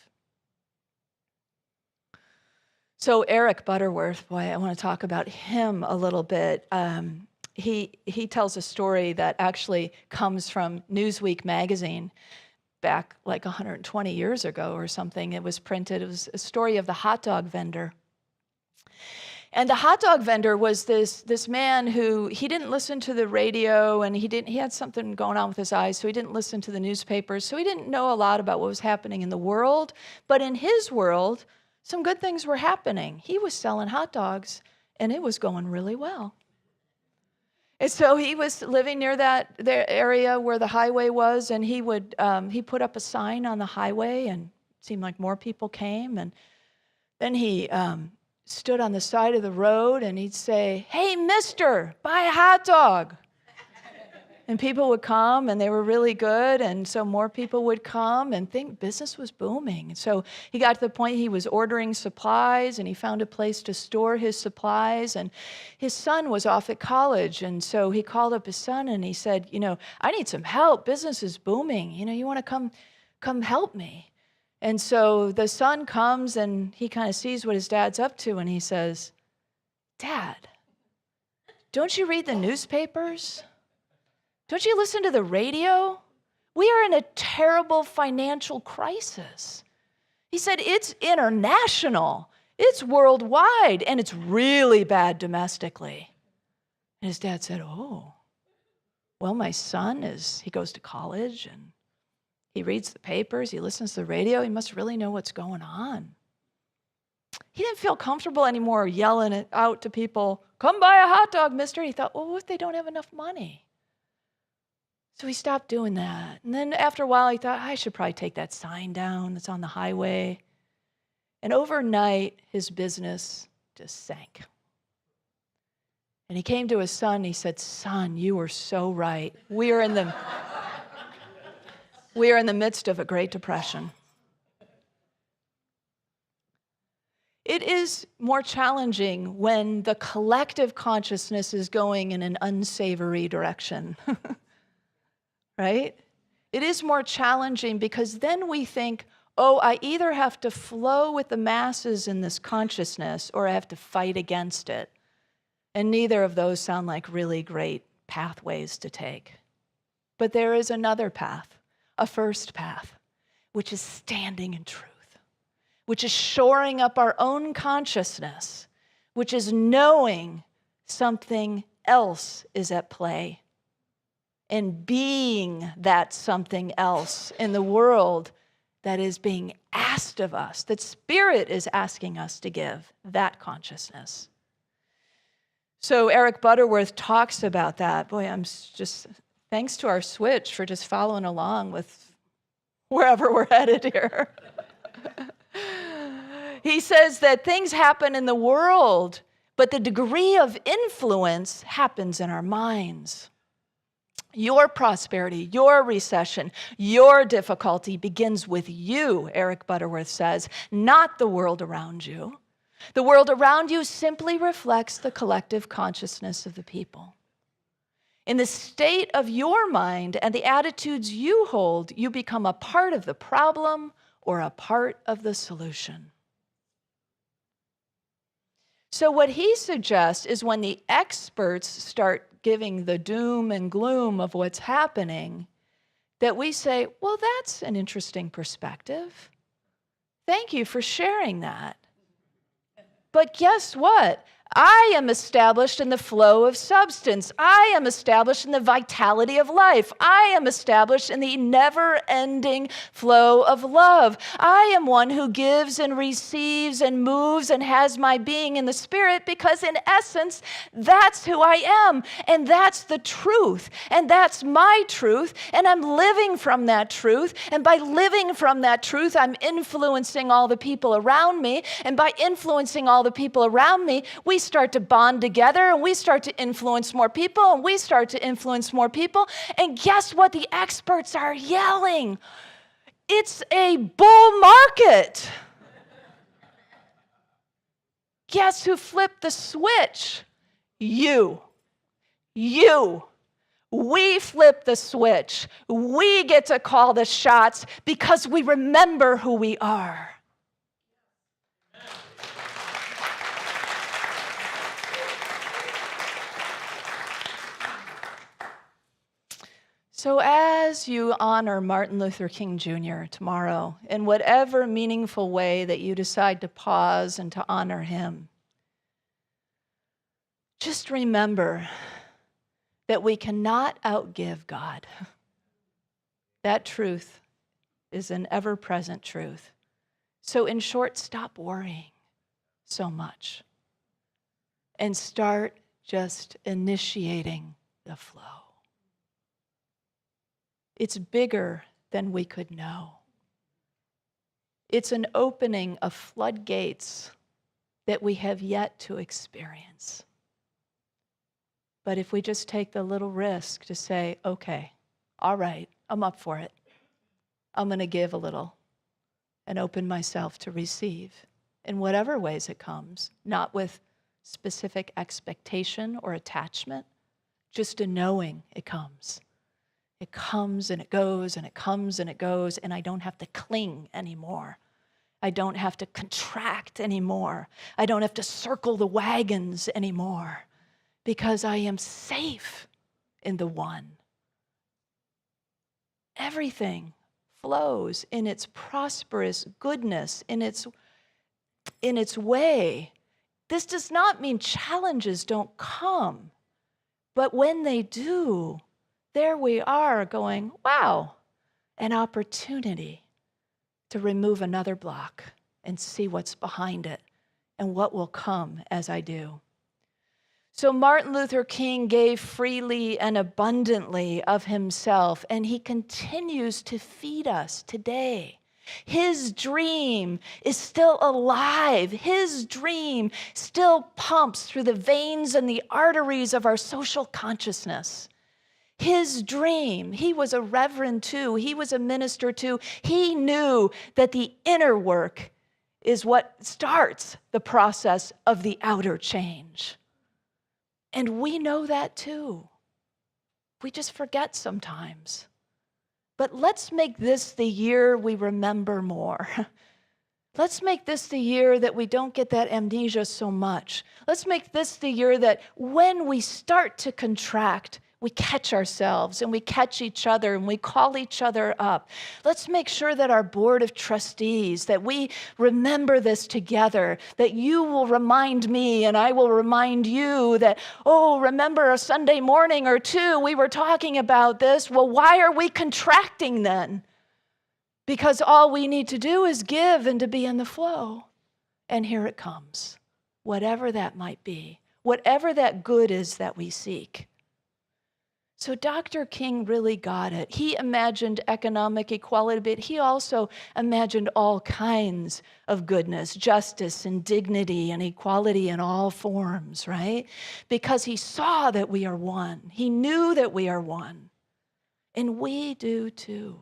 So Eric Butterworth, boy, I want to talk about him a little bit. He tells a story that actually comes from Newsweek magazine back like 120 years ago or something. It was printed. It was a story of the hot dog vendor. And the hot dog vendor was this man who, he didn't listen to the radio, and he had something going on with his eyes, so he didn't listen to the newspapers, so he didn't know a lot about what was happening in the world. But in his world, some good things were happening. He was selling hot dogs, and it was going really well. And so he was living near the area where the highway was, and he put up a sign on the highway, and it seemed like more people came. And then he stood on the side of the road, and he'd say, "Hey, mister, buy a hot dog." And people would come, and they were really good, and so more people would come, and business was booming. And so he got to the point he was ordering supplies, and he found a place to store his supplies, and his son was off at college, and so he called up his son, and he said, I need some help. Business is booming. You want to come help me? And so the son comes, and he kind of sees what his dad's up to, and he says, "Dad, don't you read the newspapers? Don't you listen to the radio? We are in a terrible financial crisis." He said, "It's international, it's worldwide, and it's really bad domestically." And his dad said, "Oh, well, my son he goes to college, and he reads the papers, he listens to the radio, he must really know what's going on." He didn't feel comfortable anymore yelling it out to people, "Come buy a hot dog, mister." He thought, well, what if they don't have enough money? So he stopped doing that. And then after a while, he thought, I should probably take that sign down that's on the highway. And overnight, his business just sank. And he came to his son, he said, "Son, you were so right. We are in the midst of a Great Depression." It is more challenging when the collective consciousness is going in an unsavory direction. Right? It is more challenging because then we think, I either have to flow with the masses in this consciousness or I have to fight against it. And neither of those sound like really great pathways to take. But there is another path, a first path, which is standing in truth, which is shoring up our own consciousness, which is knowing something else is at play. And being that something else in the world that is being asked of us, that Spirit is asking us to give, that consciousness. So Eric Butterworth talks about that. Boy, I'm just Thanks to our switch for just following along with wherever we're headed here. He says that things happen in the world, but the degree of influence happens in our minds. Your prosperity, your recession, your difficulty begins with you, Eric Butterworth says, not the world around you. The world around you simply reflects the collective consciousness of the people. In the state of your mind and the attitudes you hold, you become a part of the problem or a part of the solution. So what he suggests is when the experts start giving the doom and gloom of what's happening, that we say, well, that's an interesting perspective. Thank you for sharing that. But guess what? I am established in the flow of substance. I am established in the vitality of life. I am established in the never-ending flow of love. I am one who gives and receives and moves and has my being in the Spirit because in essence, that's who I am. And that's the truth. And that's my truth. And I'm living from that truth. And by living from that truth, I'm influencing all the people around me. And by influencing all the people around me, we start to bond together and we start to influence more people and we start to influence more people. And guess what? The experts are yelling. It's a bull market. Guess who flipped the switch? You. We flip the switch. We get to call the shots because we remember who we are. So as you honor Martin Luther King Jr. tomorrow, in whatever meaningful way that you decide to pause and to honor him, just remember that we cannot outgive God. That truth is an ever-present truth. So in short, stop worrying so much and start just initiating the flow. It's bigger than we could know. It's an opening of floodgates that we have yet to experience. But if we just take the little risk to say, okay, all right, I'm up for it. I'm going to give a little and open myself to receive in whatever ways it comes, not with specific expectation or attachment, just a knowing it comes. It comes and it goes and it comes and it goes, and I don't have to cling anymore. I don't have to contract anymore. I don't have to circle the wagons anymore because I am safe in the one. Everything flows in its prosperous goodness, in its way. This does not mean challenges don't come, but when they do, there we are going, wow, an opportunity to remove another block and see what's behind it and what will come as I do. So Martin Luther King gave freely and abundantly of himself, and he continues to feed us today. His dream is still alive. His dream still pumps through the veins and the arteries of our social consciousness. His dream, he was a reverend too, he was a minister too. He knew that the inner work is what starts the process of the outer change. And we know that too. We just forget sometimes. But let's make this the year we remember more. Let's make this the year that we don't get that amnesia so much. Let's make this the year that when we start to contract, we catch ourselves and we catch each other and we call each other up. Let's make sure that our board of trustees, that we remember this together, that you will remind me and I will remind you that, oh, remember a Sunday morning or two, we were talking about this. Well, why are we contracting then? Because all we need to do is give and to be in the flow. And here it comes, whatever that might be, whatever that good is that we seek. So Dr. King really got it. He imagined economic equality, but he also imagined all kinds of goodness, justice and dignity and equality in all forms, right? Because he saw that we are one. He knew that we are one. And we do too.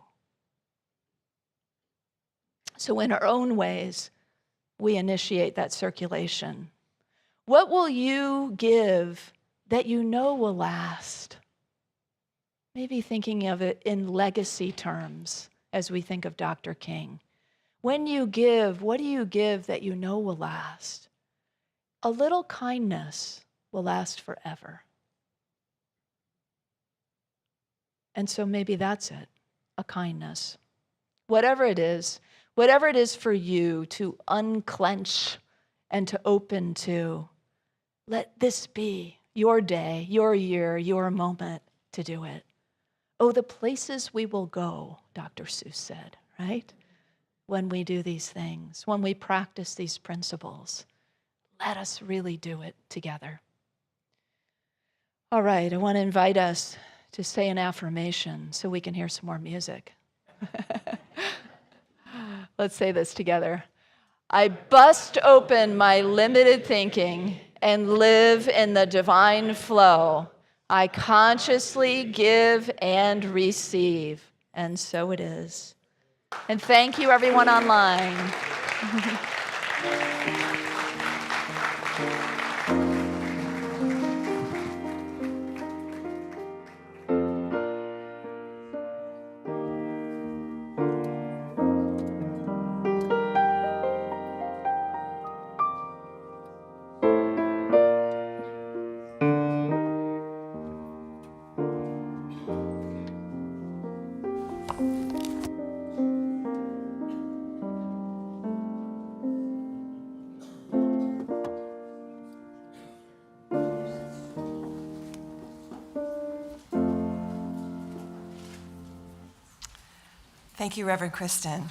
So in our own ways, we initiate that circulation. What will you give that you know will last? Maybe thinking of it in legacy terms as we think of Dr. King. When you give, what do you give that you know will last? A little kindness will last forever. And so maybe that's it, a kindness. Whatever it is for you to unclench and to open to, let this be your day, your year, your moment to do it. Oh, the places we will go, Dr. Seuss said, right? When we do these things, when we practice these principles, let us really do it together. All right, I want to invite us to say an affirmation so we can hear some more music. Let's say this together. I bust open my limited thinking and live in the divine flow. I consciously give and receive, and so it is. And thank you, everyone online. Thank you, Reverend Kristen.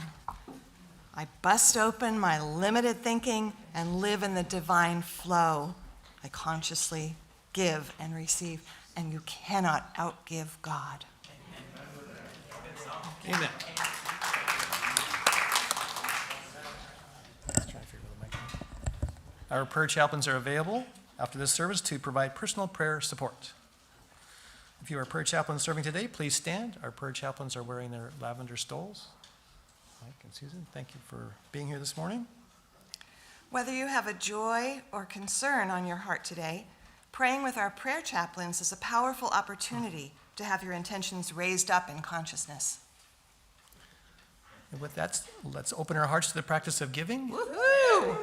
I bust open my limited thinking and live in the divine flow. I consciously give and receive, and you cannot outgive God. Amen. Our prayer chaplains are available after this service to provide personal prayer support. If you are a prayer chaplain serving today, please stand. Our prayer chaplains are wearing their lavender stoles. Mike and Susan, thank you for being here this morning. Whether you have a joy or concern on your heart today, praying with our prayer chaplains is a powerful opportunity to have your intentions raised up in consciousness. And with that, let's open our hearts to the practice of giving. Woo-hoo!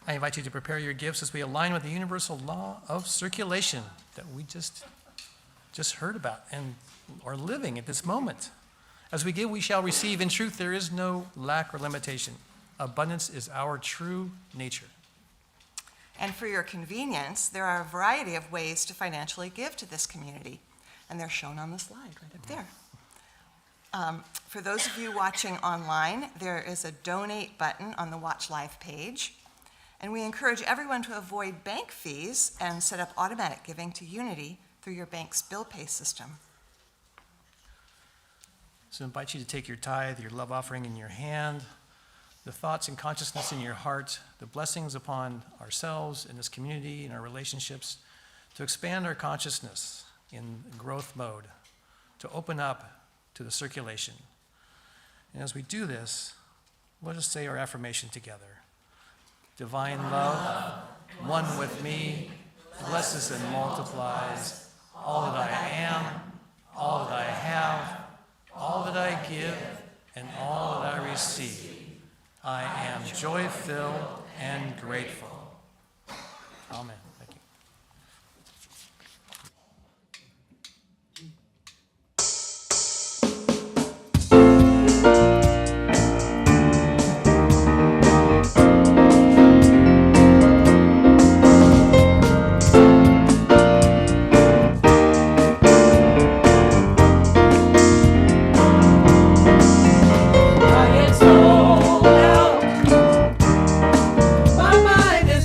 I invite you to prepare your gifts as we align with the universal law of circulation that we just heard about and are living at this moment. As we give, we shall receive. In truth, there is no lack or limitation. Abundance is our true nature. And for your convenience, there are a variety of ways to financially give to this community, and they're shown on the slide right up there. For those of you watching online, there is a donate button on the Watch Live page. And we encourage everyone to avoid bank fees and set up automatic giving to Unity through your bank's bill pay system. So I invite you to take your tithe, your love offering in your hand, the thoughts and consciousness in your heart, the blessings upon ourselves in this community and our relationships, to expand our consciousness in growth mode, to open up to the circulation. And as we do this, let us say our affirmation together. Divine love, one with me, blesses and multiplies all that I am, all that I have, all that I give, and all that I receive. I am joy-filled and grateful. Amen. Thank you. I get sold out. My mind is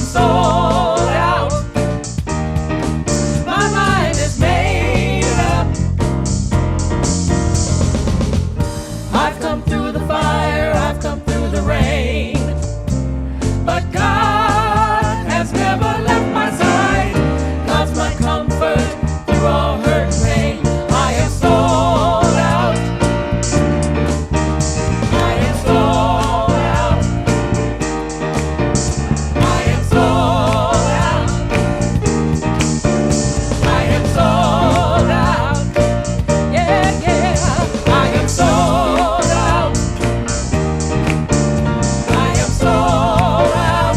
sold out. My mind is made up. I've come through the fire, I've come through the rain, but God has never left my side. God's my comfort through all hurt and pain. I am sold out. I am sold out. I am sold out. I am sold out. Yeah, yeah. I am sold out. I am sold out.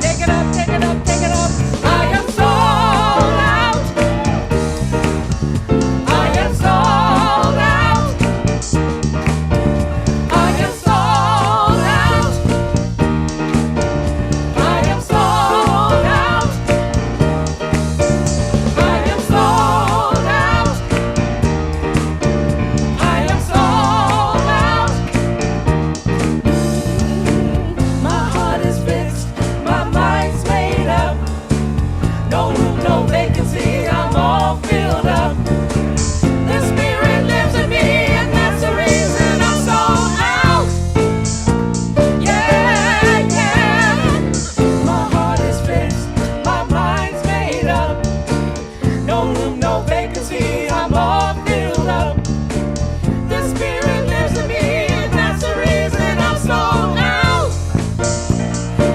Take it up, take it up, take it up. I am sold out. I am sold out. I am sold out. I am sold out. I am sold out. I am sold out. My heart is fixed, my mind's made up. No room, no vacancy, I'm all filled up. The Spirit lives in me, and that's the reason I'm sold out. Yeah, yeah. My heart is fixed, my mind's made up. No room, no vacancy, I'm all filled up. The Spirit lives in me, and that's the reason I'm sold out.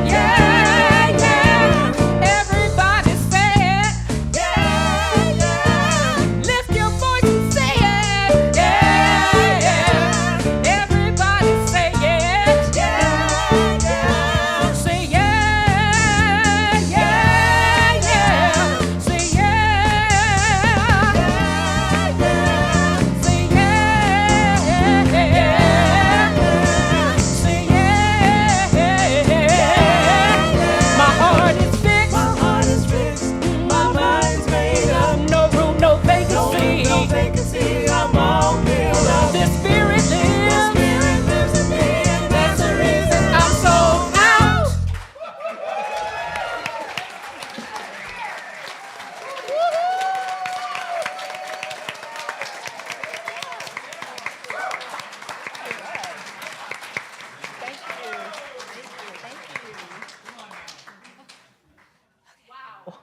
Yeah, yeah. Everybody say it. Yeah, yeah. Lift your voice and say it. Yeah, yeah. Everybody say it. Yeah, yeah. Say yeah, yeah, yeah. Say yeah, yeah, yeah. Say yeah, yeah, yeah. Say yeah, yeah. My heart is fixed. My heart is fixed. My mind's made up. No room, no vacancy. No vacancy. I'm all filled up. The Spirit lives. The Spirit lives in me, and that's the reason I'm sold out.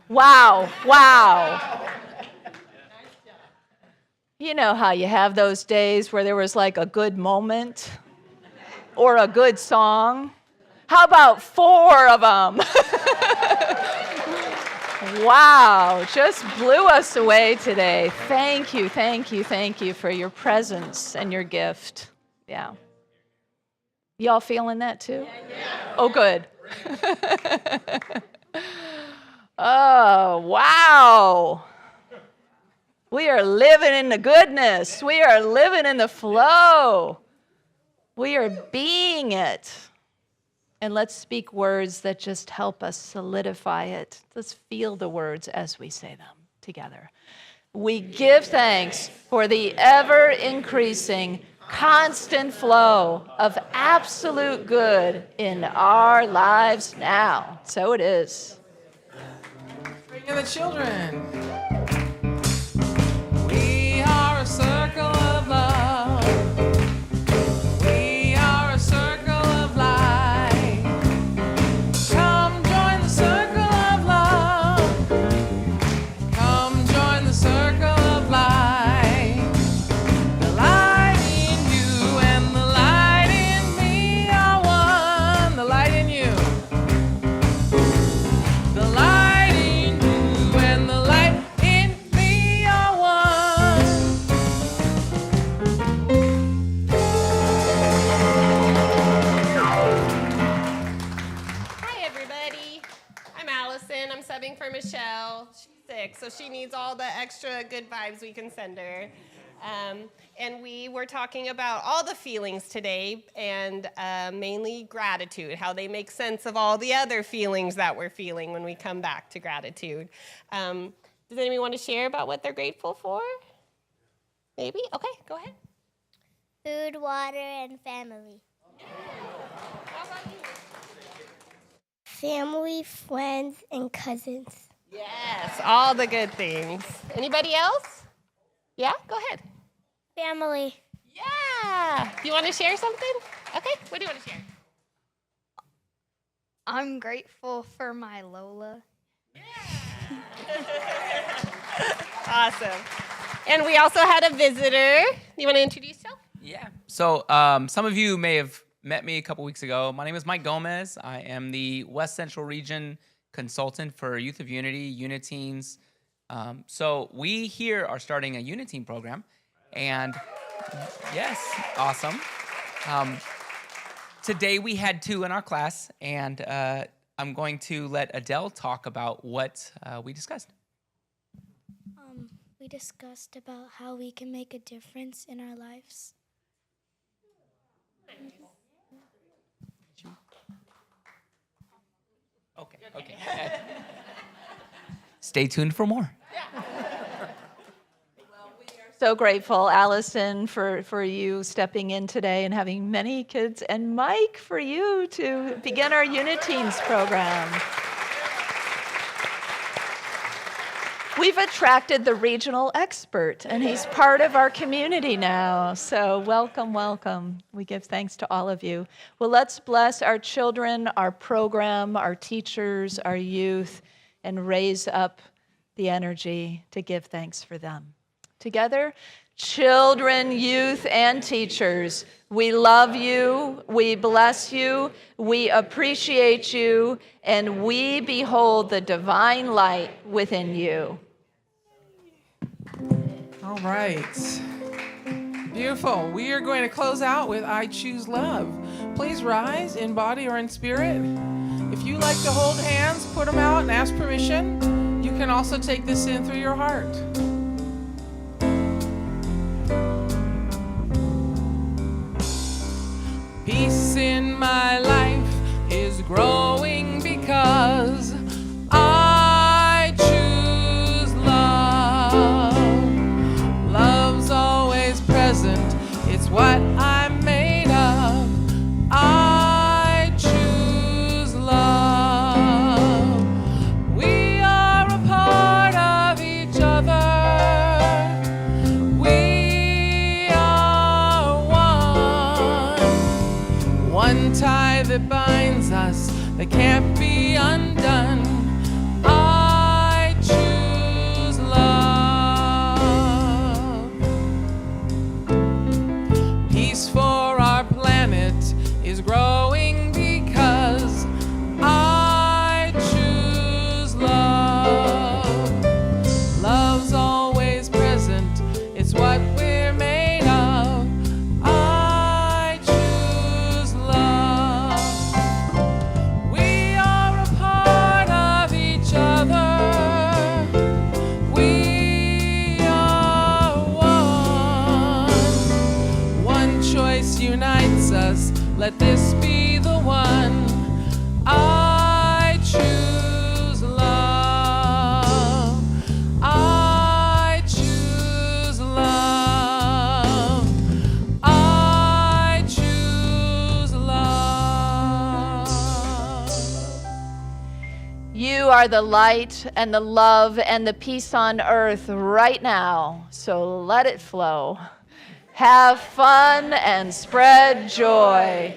Wow, wow. You know how you have those days where there was like a good moment or a good song? How about 4 of them? Wow, just blew us away today. Thank you, thank you, thank you for your presence and your gift. Yeah. Y'all feeling that too? Oh, good. Oh, wow. We are living in the goodness. We are living in the flow. We are being it. And let's speak words that just help us solidify it. Let's feel the words as we say them together. We give thanks for the ever-increasing, constant flow of absolute good in our lives now. So it is. Bring in the children. We are a circle of love. We are a circle of light. Come join the circle of love. Come join the circle of light. The light in you and the light in me are one. The light in you. The light in you and the light in me are one. Hi, everybody. I'm Allison. I'm subbing for Michelle. She's sick, so she needs all the extra good vibes we can send her. And we were talking about all the feelings today, and mainly gratitude, how they make sense of all the other feelings that we're feeling when we come back to gratitude. Does anybody want to share about what they're grateful for? Maybe? Okay, go ahead. Food, water, and family. How about you? family, friends, and cousins. Yes, all the good things. Anybody else? Yeah, go ahead. Family. Yeah. Do you want to share something? Okay, what do you want to share? I'm grateful for my Lola. Awesome. And we also had a visitor. You want to introduce yourself? Yeah. So some of you may have met me a couple weeks ago. My name is Mike Gomez. I am the West Central Region consultant for Youth of Unity, Uniteens. So we here are starting a Uniteen program. And yes, awesome. Today we had 2 in our class, and I'm going to let Adele talk about what we discussed. We discussed about how we can make a difference in our lives. Okay. Stay tuned for more. So grateful, Allison, for you stepping in today and having many kids, and Mike, for you to begin our Uniteens program. We've attracted the regional expert, and he's part of our community now. So welcome, welcome. We give thanks to all of you. Well, let's bless our children, our program, our teachers, our youth, and raise up the energy to give thanks for them. Together, children, youth, and teachers, we love you, we bless you, we appreciate you, and we behold the divine light within you. All right. Beautiful. We are going to close out with I Choose Love. Please rise in body or in spirit. If you like to hold hands, put them out and ask permission. You can also take this in through your heart. Peace in my life is growing because I choose love. Love's always present, it's what I'm made of. I choose love. We are a part of each other. We are one tie that binds us that can't be undone. I choose love. Peace for our planet is growing because I choose love. Love's always present, it's what we're made of. I choose love. We are a part of each other. We are one choice unites us. Let this be the one. I choose love. I choose love. I choose love. You are the light and the love and the peace on earth right now, so let it flow. Have fun and spread joy.